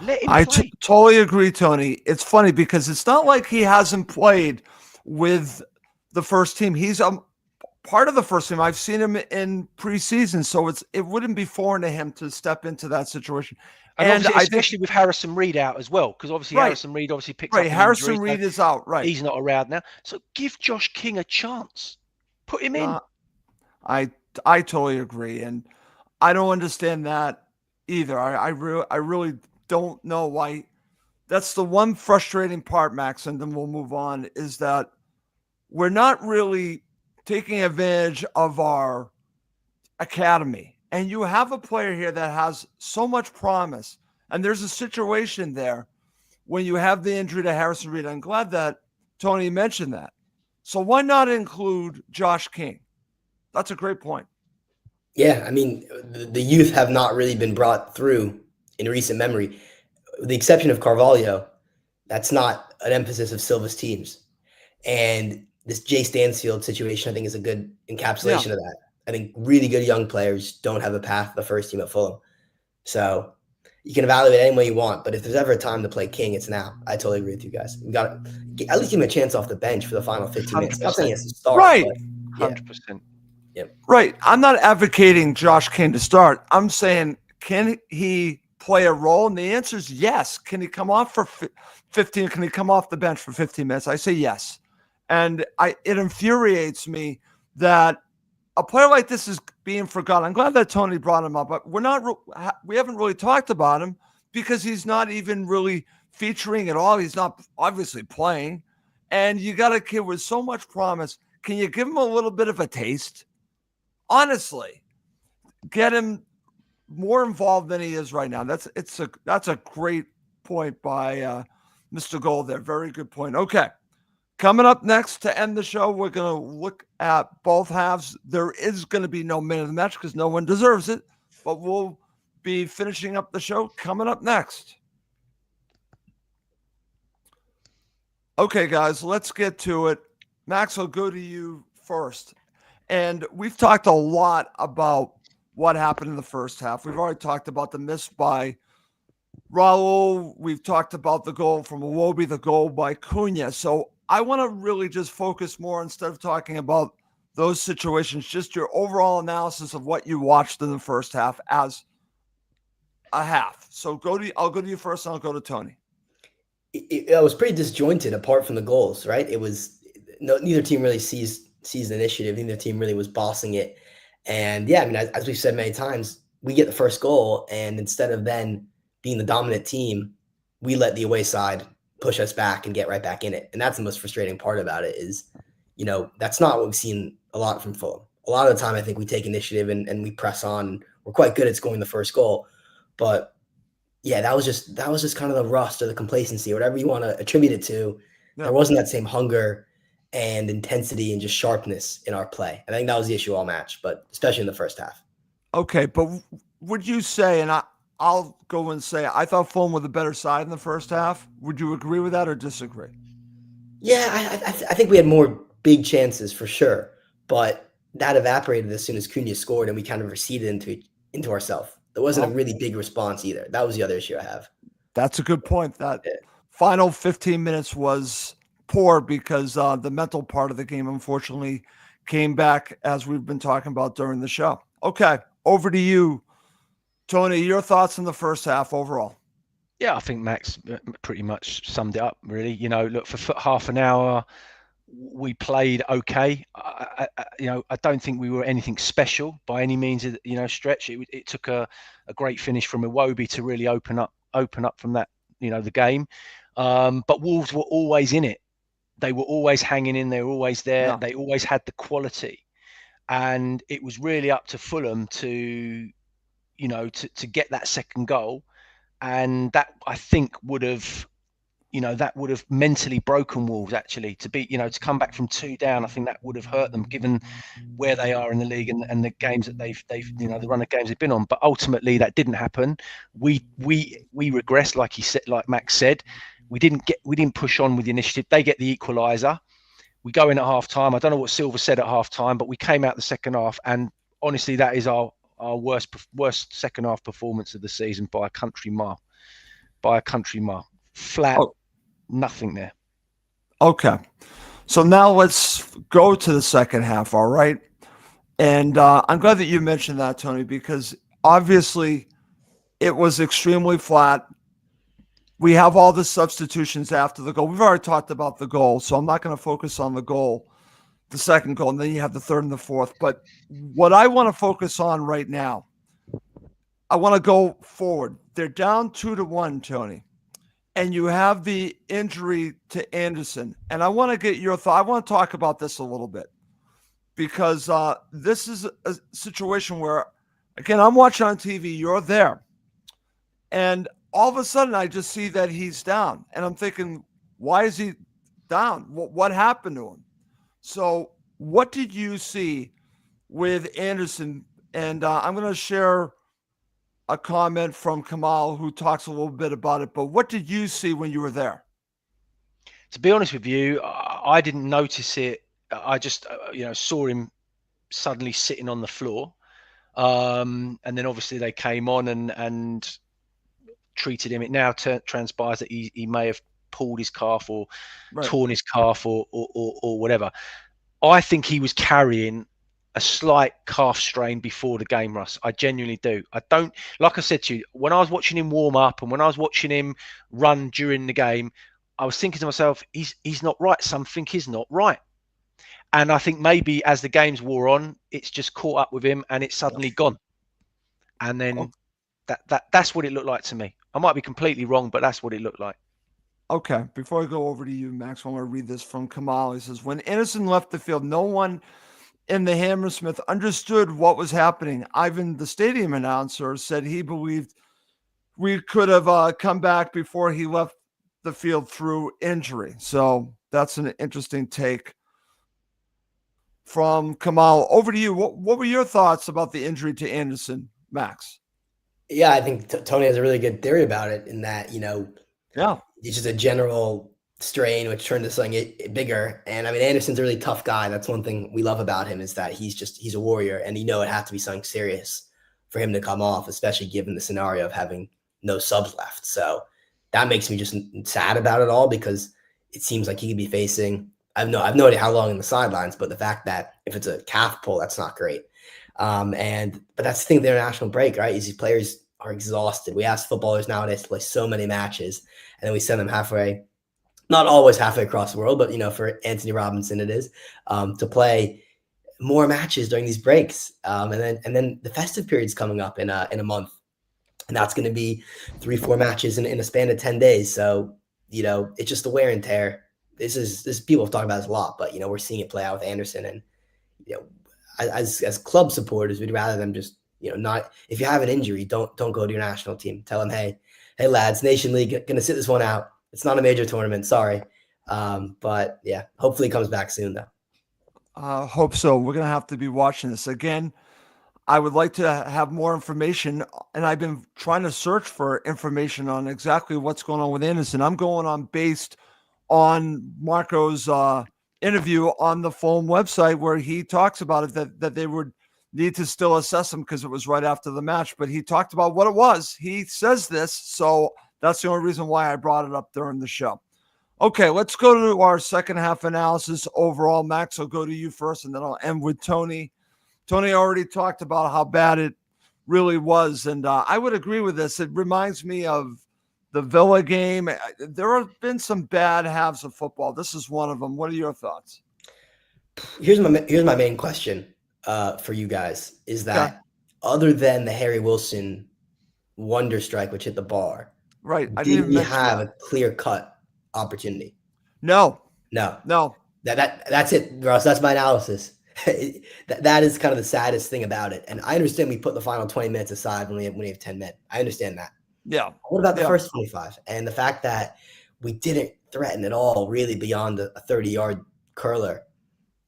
Let him play. Totally agree, Tony. It's funny because it's not like he hasn't played with the first team. He's part of the first team. I've seen him in preseason, so it wouldn't be foreign to him to step into that situation. And especially with Harrison Reed out as well, because obviously Harrison Reed obviously picked up an Harrison injury, Reed is out. Right, he's not around now. So give Josh King a chance. Put him in. I totally agree, and I don't understand that either. I really don't know why. That's the one frustrating part, Max, and then we'll move on, is that we're not really taking advantage of our academy. And you have a player here that has so much promise. And there's a situation there when you have the injury to Harrison Reed. I'm glad that Tony mentioned that. So why not include Josh King? That's a great point. Yeah, I mean, the youth have not really been brought through in recent memory. With the exception of Carvalho, that's not an emphasis of Silva's teams. And this Jay Stansfield situation, I think, is a good encapsulation of that. I think really good young players don't have a path to the first team at Fulham. So you can evaluate any way you want, but if there's ever a time to play King, it's now. I totally agree with you guys. We got to at least give him a chance off the bench for the final 15 minutes. I'm not saying he has to start. Right. Yeah. 100%. Yep. Right. I'm not advocating Josh King to start. I'm saying, can he play a role? And the answer is yes. Can he come off for 15? Can he come off the bench for 15 minutes? I say yes. And it infuriates me that a player like this is being forgotten. I'm glad that Tony brought him up, but we haven't really talked about him because he's not even really featuring at all. He's not obviously playing. And you got a kid with so much promise. Can you give him a little bit of a taste? Honestly, get him more involved than he is right now. That's a great point by Mr. Gold there. Very good point. Okay. Coming up next to end the show, we're going to look at both halves. There is going to be no man of the match because no one deserves it, but we'll be finishing up the show coming up next. Okay, guys, let's get to it. Max, I'll go to you first. And we've talked a lot about what happened in the first half. We've already talked about the miss by Raul. We've talked about the goal from Iwobi, the goal by Cunha. So I want to really just focus more, instead of talking about those situations, just your overall analysis of what you watched in the first half as a half. So I'll go to you first, and I'll go to Tony. It was pretty disjointed apart from the goals, right? It was neither team really seized the initiative. Neither team really was bossing it. And yeah, I mean, as we've said many times, we get the first goal, and instead of then being the dominant team, we let the away side push us back and get right back in it. And that's the most frustrating part about it is, that's not what we've seen a lot from Fulham. A lot of the time, I think we take initiative and we press on. We're quite good at scoring the first goal. But yeah, that was just kind of the rust or the complacency, whatever you want to attribute it to. Yeah. There wasn't that same hunger and intensity and just sharpness in our play. I think that was the issue all match, but especially in the first half. Okay, but would you say, and I'll go and say, I thought Fulham were the better side in the first half. Would you agree with that or disagree? Yeah, I think we had more big chances for sure, but that evaporated as soon as Cunha scored, and we kind of receded into ourselves. There wasn't a really big response either. That was the other issue I have. That's a good point. That final 15 minutes was poor because the mental part of the game, unfortunately, came back, as we've been talking about during the show. Okay, over to you, Tony. Your thoughts in the first half overall? Yeah, I think Max pretty much summed it up, really. Look, for half an hour, we played okay. I don't think we were anything special by any means of stretch. It took a great finish from Iwobi to really open up from that, the game. But Wolves were always in it. They were always hanging in. They were always there. Yeah. They always had the quality, and it was really up to Fulham to get that second goal, and that I think would have mentally broken Wolves, actually, to be, to come back from 2 down. I think that would have hurt them, given where they are in the league and the games that they've the run of games they've been on. But ultimately that didn't happen. We regressed, like Max said. We didn't push on with the initiative. They get the equaliser. We go in at half time. I don't know what Silver said at half time, but we came out the second half, and honestly, that is our worst second half performance of the season by a country mile. By a country mile. Flat, Oh, nothing there. okay. So now let's go to the second half, all right? And I'm glad that you mentioned that, Tony, because obviously it was extremely flat. We have all the substitutions after the goal. We've already talked about the goal, so I'm not going to focus on the goal, the second goal, and then you have the third and the fourth. But what I want to focus on right now, I want to go forward. They're down 2-1, Tony, and you have the injury to Anderson. And I want to get your thought. I want to talk about this a little bit because this is a situation where, again, I'm watching on TV, you're there. And all of a sudden, I just see that he's down. And I'm thinking, why is he down? What happened to him? So what did you see with Anderson? And I'm going to share a comment from Kamal who talks a little bit about it. But what did you see when you were there? To be honest with you, I didn't notice it. I just, saw him suddenly sitting on the floor. And then obviously they came on and treated him. It now transpires that he may have pulled his calf or torn his calf or whatever. I think he was carrying a slight calf strain before the game, Russ. I genuinely do. I don't, like I said to you, when I was watching him warm up and when I was watching him run during the game, I was thinking to myself, he's not right. Something is not right. And I think maybe as the games wore on, it's just caught up with him and it's suddenly gone. And then that's what it looked like to me. I might be completely wrong, but that's what it looked like. Okay. Before I go over to you, Max, I want to read this from Kamal. He says, when Anderson left the field, no one in the Hammersmith understood what was happening. Ivan, the stadium announcer, said he believed we could have come back before he left the field through injury. So that's an interesting take from Kamal. Over to you. What were your thoughts about the injury to Anderson, Max? Yeah, I think Tony has a really good theory about it in that, it's just a general strain which turned to something bigger. And I mean, Anderson's a really tough guy. That's one thing we love about him is that he's a warrior, and it had to be something serious for him to come off, especially given the scenario of having no subs left. So that makes me just sad about it all because it seems like he could be facing, I have no idea how long in the sidelines, but the fact that if it's a calf pull, that's not great. But that's the thing with the international break, right? Is these players are exhausted. We ask footballers nowadays to play so many matches, and then we send them halfway, not always halfway across the world, but for Anthony Robinson it is, to play more matches during these breaks. And then the festive period's coming up in a month, and that's going to be 3-4 matches in a span of 10 days. So it's just the wear and tear. This is people have talked about this a lot, but we're seeing it play out with Anderson, and as club supporters, we'd rather them just not, if you have an injury, don't go to your national team. Tell them, hey lads, Nation League gonna sit this one out. It's not a major tournament, sorry. But yeah, hopefully it comes back soon though. Hope so. We're gonna have to be watching this again. I would like to have more information, and I've been trying to search for information on exactly what's going on with Anderson. I'm going on based on Marco's interview on the Fulham website where he talks about it, that they would need to still assess him because it was right after the match, but he talked about what it was. He says this, so that's the only reason why I brought it up during the show. Okay, let's go to our second half analysis overall. Max, I'll go to you first, and then I'll end with Tony. Tony already talked about how bad it really was, and I would agree with this. It reminds me of the Villa game. There have been some bad halves of football. This is one of them. What are your thoughts? Here's my main question for you guys is that other than the Harry Wilson wonder strike, which hit the bar, right? Did we have a clear-cut opportunity? No. That's it, Ross. That's my analysis. That is kind of the saddest thing about it. And I understand we put the final 20 minutes aside when we have 10 men. I understand that. Yeah. What about the first 25? And the fact that we didn't threaten at all, really beyond a 30-yard curler,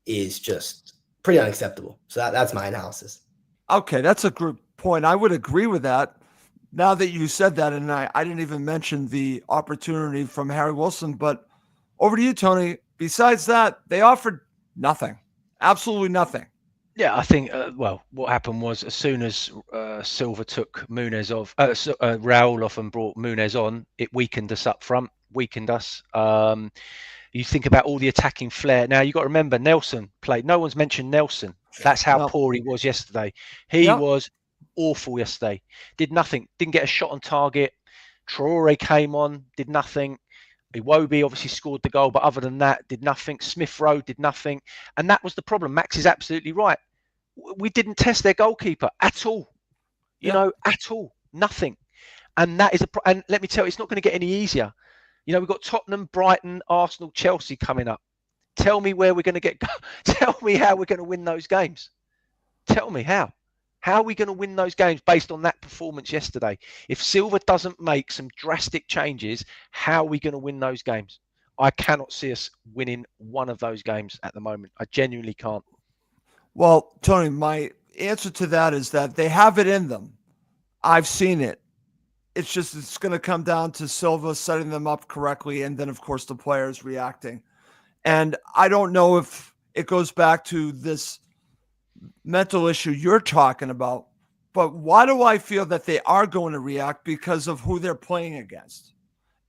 is just pretty unacceptable. So that's my analysis. Okay, that's a good point. I would agree with that. Now that you said that, and I didn't even mention the opportunity from Harry Wilson, but over to you, Tony. Besides that, they offered nothing, absolutely nothing. Yeah, I think, well, what happened was as soon as Silva took Raul off and brought Muniz on, it weakened us up front, weakened us. You think about all the attacking flair. Now, you've got to remember, Nelson played. No one's mentioned Nelson. That's how No. poor he was yesterday. He Yep. was awful yesterday. Did nothing. Didn't get a shot on target. Traore came on, did nothing. Iwobi obviously scored the goal, but other than that, did nothing. Smith Rowe did nothing. And that was the problem. Max is absolutely right. We didn't test their goalkeeper at all. Yeah. At all. Nothing. And that is and let me tell you, it's not going to get any easier. We've got Tottenham, Brighton, Arsenal, Chelsea coming up. Tell me where we're going to get. Tell me how we're going to win those games. Tell me how. How are we going to win those games based on that performance yesterday? If Silva doesn't make some drastic changes, how are we going to win those games? I cannot see us winning one of those games at the moment. I genuinely can't. Well, Tony, my answer to that is that they have it in them. I've seen it. It's going to come down to Silva setting them up correctly, and then, of course, the players reacting. And I don't know if it goes back to this mental issue you're talking about, but why do I feel that they are going to react? Because of who they're playing against.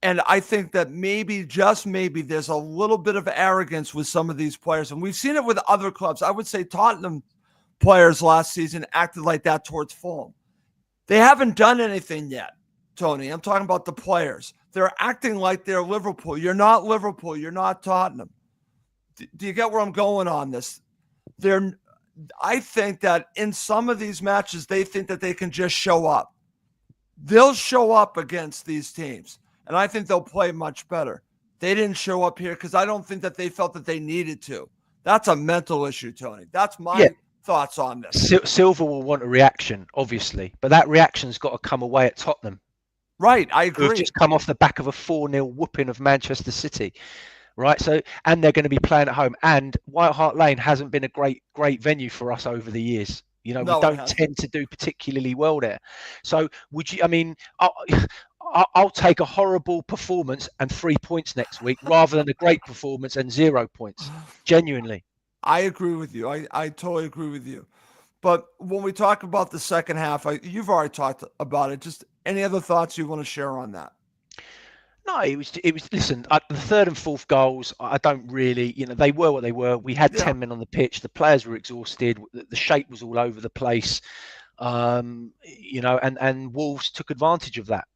And I think that maybe, just maybe, there's a little bit of arrogance with some of these players. And we've seen it with other clubs. I would say Tottenham players last season acted like that towards Fulham. They haven't done anything yet, Tony. I'm talking about the players. They're acting like they're Liverpool. You're not Liverpool. You're not Tottenham. Do you get where I'm going on this? I think that in some of these matches, they think that they can just show up. They'll show up against these teams, and I think they'll play much better. They didn't show up here because I don't think that they felt that they needed to. That's a mental issue, Tony. That's my thoughts on this. Silva will want a reaction, obviously, but that reaction's got to come away at Tottenham. Right, I agree. Who've just come off the back of a 4-0 whooping of Manchester City. Right, so and they're going to be playing at home, and White Hart Lane hasn't been a great venue for us over the years. We don't tend to do particularly well there. So would you? I mean, I'll take a horrible performance and 3 points next week rather than a great performance and 0 points. Genuinely, I agree with you. I totally agree with you. But when we talk about the second half, you've already talked about it. Just any other thoughts you want to share on that? No, it was. Listen, the third and fourth goals, I don't really. They were what they were. We had 10 men on the pitch. The players were exhausted. The shape was all over the place. And Wolves took advantage of that.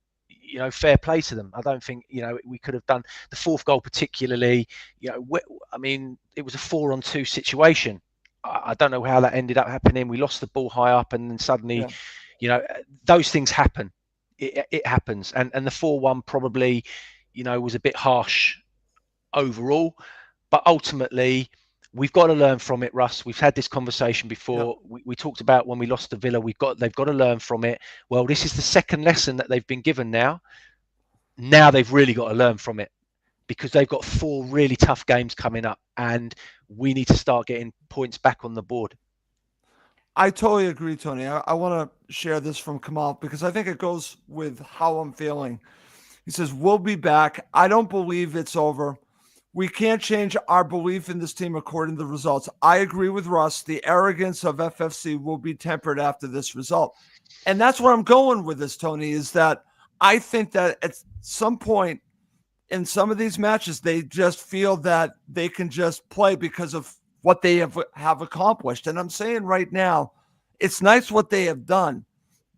Fair play to them. I don't think we could have done the fourth goal particularly. I mean, it was a 4-on-2 situation. I don't know how that ended up happening. We lost the ball high up, and then suddenly, those things happen. It happens, and the 4-1 probably, was a bit harsh overall, but ultimately we've got to learn from it, Russ. We've had this conversation before. Yeah. We talked about when we lost to Villa. They've got to learn from it. Well, this is the second lesson that they've been given now. Now they've really got to learn from it because they've got 4 really tough games coming up, and we need to start getting points back on the board. I totally agree, Tony. I want to share this from Kamal because I think it goes with how I'm feeling. He says, we'll be back. I don't believe it's over. We can't change our belief in this team according to the results. I agree with Russ. The arrogance of FFC will be tempered after this result. And that's where I'm going with this, Tony, is that I think that at some point in some of these matches, they just feel that they can just play because of what they have accomplished. And I'm saying right now, it's nice what they have done,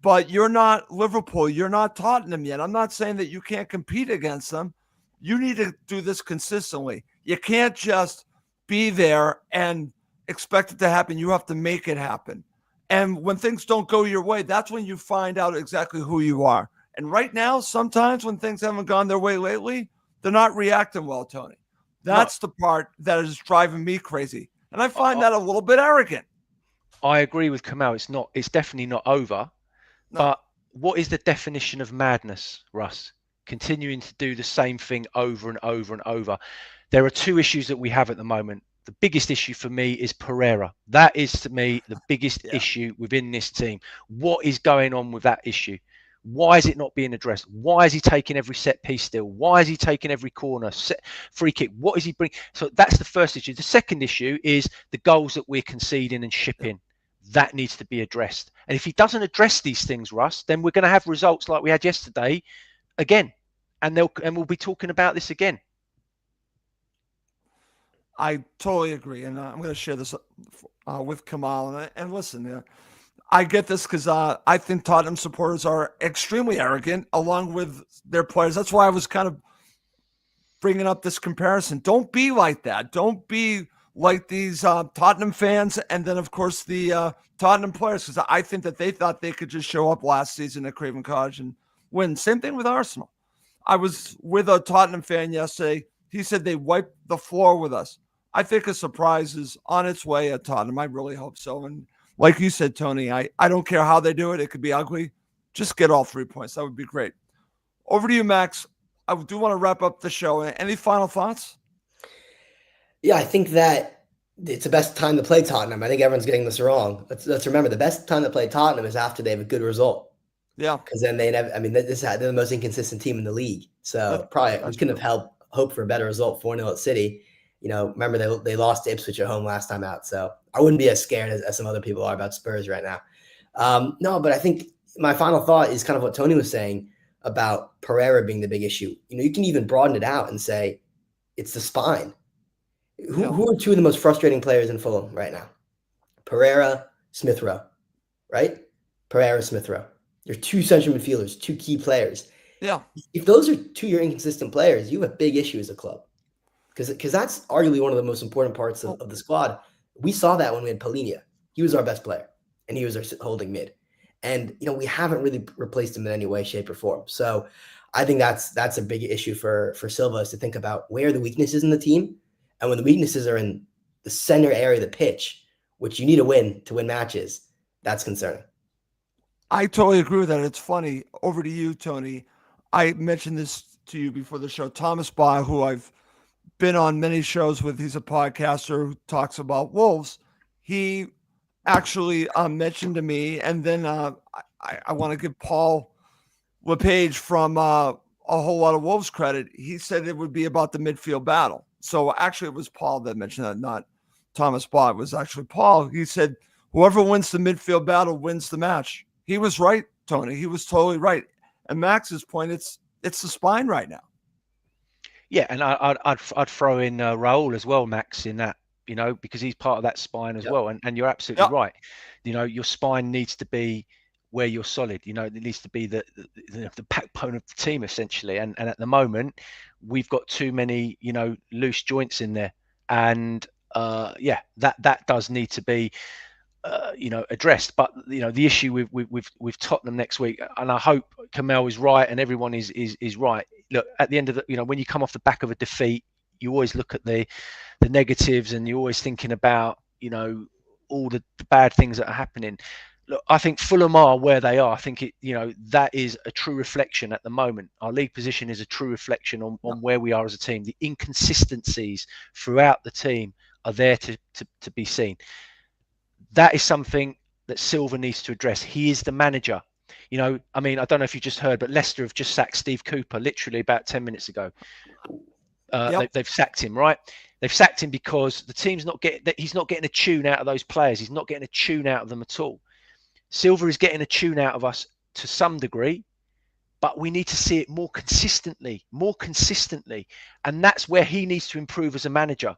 but you're not Liverpool. You're not Tottenham yet. I'm not saying that you can't compete against them. You need to do this consistently. You can't just be there and expect it to happen. You have to make it happen. And when things don't go your way, that's when you find out exactly who you are. And right now, sometimes when things haven't gone their way lately, they're not reacting well, Tony. That's the part that is driving me crazy. And I find that a little bit arrogant. I agree with Kamal. It's definitely not over. No. But what is the definition of madness, Russ? Continuing to do the same thing over and over and over. There are 2 issues that we have at the moment. The biggest issue for me is Pereira. That is, to me, the biggest issue within this team. What is going on with that issue? Why is it not being addressed? Why is he taking every set piece still? Why is he taking every corner, free kick? What is he bringing? So that's the first issue. The second issue is the goals that we're conceding and shipping. That needs to be addressed. And if he doesn't address these things, Russ, then we're going to have results like we had yesterday again. And we'll be talking about this again. I totally agree. And I'm going to share this with Kamal. And listen, I get this because I think Tottenham supporters are extremely arrogant along with their players. That's why I was kind of bringing up this comparison. Don't be like that. Don't be like these Tottenham fans and then, of course, the Tottenham players, because I think that they thought they could just show up last season at Craven Cottage and win. Same thing with Arsenal. I was with a Tottenham fan yesterday. He said they wiped the floor with us. I think a surprise is on its way at Tottenham. I really hope so. And like you said, Tony, I don't care how they do it. It could be ugly. Just get all 3 points. That would be great. Over to you, Max. I do want to wrap up the show. Any final thoughts? Yeah, I think that it's the best time to play Tottenham. I think everyone's getting this wrong. Let's remember the best time to play Tottenham is after they have a good result. Yeah. Because then they never, I mean, they're the most inconsistent team in the league. So we couldn't have hoped for a better result 4-0 at City. Remember they lost to Ipswich at home last time out. So I wouldn't be as scared as some other people are about Spurs right now. No, but I think my final thought is kind of what Tony was saying about Pereira being the big issue. You can even broaden it out and say it's the spine. Who are two of the most frustrating players in Fulham right now? Pereira, Smith Rowe, right? Pereira, Smith Rowe. You're two central midfielders, two key players. Yeah. If those are two of your inconsistent players, you have a big issue as a club. Because that's arguably one of the most important parts of the squad. We saw that when we had Polinia. He was our best player, and he was our holding mid. And, we haven't really replaced him in any way, shape, or form. So I think that's a big issue for Silva, is to think about where are the weaknesses in the team. And when the weaknesses are in the center area of the pitch, which you need to win matches, that's concerning. I totally agree with that. It's funny. Over to you, Tony. I mentioned this to you before the show. Thomas Baugh, who I've been on many shows with, he's a podcaster who talks about Wolves. He actually mentioned to me, and then I want to give Paul LePage from A Whole Lot of Wolves credit. He said it would be about the midfield battle. So actually it was Paul that mentioned that, not Thomas Baugh. It was actually Paul. He said, whoever wins the midfield battle wins the match. He was right, Tony. He was totally right. And Max's point, it's the spine right now. Yeah, and I'd throw in Raul as well, Max, in that, because he's part of that spine as well. And you're absolutely right. Your spine needs to be where you're solid. It needs to be the backbone of the team, essentially. And at the moment, we've got too many, loose joints in there. And that does need to be addressed. But the issue with Tottenham next week, and I hope Kamel is right and everyone is right. Look, at the end of the, when you come off the back of a defeat, you always look at the negatives, and you're always thinking about all the bad things that are happening. Look, I think Fulham are where they are. I think that is a true reflection at the moment. Our league position is a true reflection on where we are as a team. The inconsistencies throughout the team are there to be seen. That is something that Silva needs to address. He is the manager. I don't know if you just heard, but Leicester have just sacked Steve Cooper literally about 10 minutes ago. They've sacked him, right? They've sacked him because the team's he's not getting a tune out of those players. He's not getting a tune out of them at all. Silva is getting a tune out of us to some degree, but we need to see it more consistently. And that's where he needs to improve as a manager.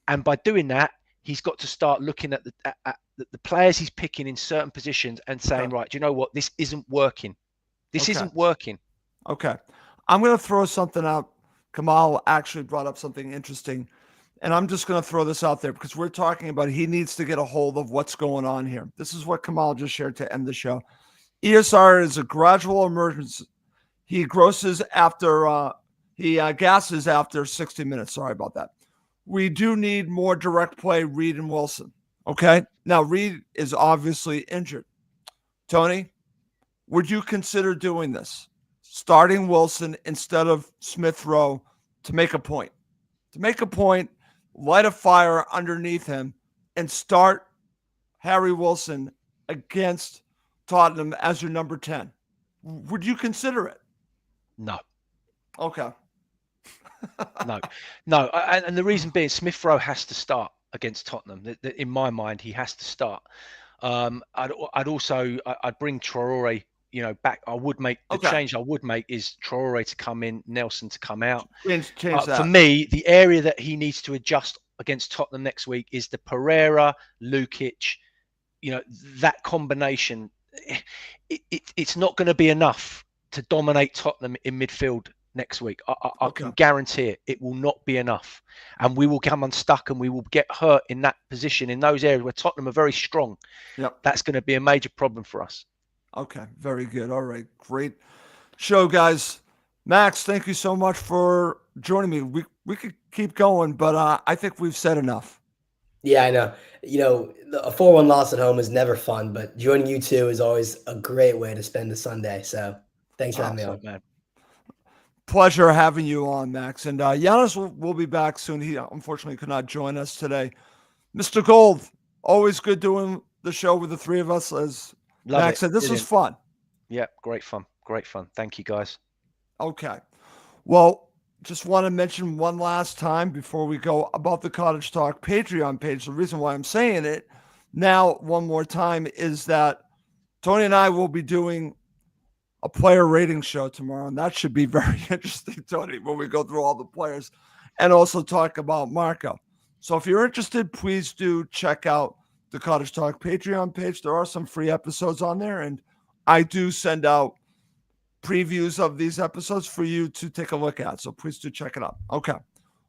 And by doing that, he's got to start looking at the players he's picking in certain positions and saying, right, do you know what? This isn't working. This isn't working. Okay. I'm going to throw something out. Kamal actually brought up something interesting, and I'm just going to throw this out there because we're talking about he needs to get a hold of what's going on here. This is what Kamal just shared to end the show. ESR is a gradual emergence. He grosses after he gasses after 60 minutes. Sorry about that. We do need more direct play, Reed and Wilson. Okay? Now, Reed is obviously injured. Tony, would you consider doing this? Starting Wilson instead of Smith Rowe to make a point. To make a point, light a fire underneath him, and start Harry Wilson against Tottenham as your number 10. would you consider it? No. Okay. No. And the reason being, Smith Rowe has to start against Tottenham. In my mind, he has to start. I'd bring Traore, back. I would make the change. I would make is Traore to come in, Nelson to come out. Change that. For me, the area that he needs to adjust against Tottenham next week is the Pereira, Lukic. That combination. It's not going to be enough to dominate Tottenham in midfield next week. I can guarantee it. It will not be enough, and we will come unstuck, and we will get hurt in that position, in those areas where Tottenham are very strong. Yep. That's going to be a major problem for us. Okay, very good. All right, great show, guys. Max, thank you so much for joining me. We could keep going, but I think we've said enough. Yeah, I know. A 4-1 loss at home is never fun, but joining you two is always a great way to spend a Sunday. So thanks for having me on. Man. Pleasure having you on, Max. And Giannis will be back soon. He unfortunately could not join us today. Mr. Gold, always good doing the show with the three of us. As Max said, this was fun. Yeah, great fun. Thank you, guys. Okay. Well, just want to mention one last time before we go about the Cottage Talk Patreon page. The reason why I'm saying it now one more time is that Tony and I will be doing a player rating show tomorrow, and that should be very interesting, Tony, when we go through all the players and also talk about Marco. So if you're interested, please do check out the Cottage Talk Patreon page. There are some free episodes on there, and I do send out previews of these episodes for you to take a look at. So please do check it out. Okay.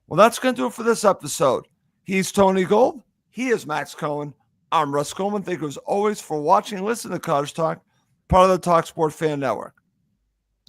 Well, that's going to do it for this episode. He's Tony Gold. He is Max Cohen. I'm Russ Coleman. Thank you as always for watching and listening to Cottage Talk, part of the TalkSport Fan Network.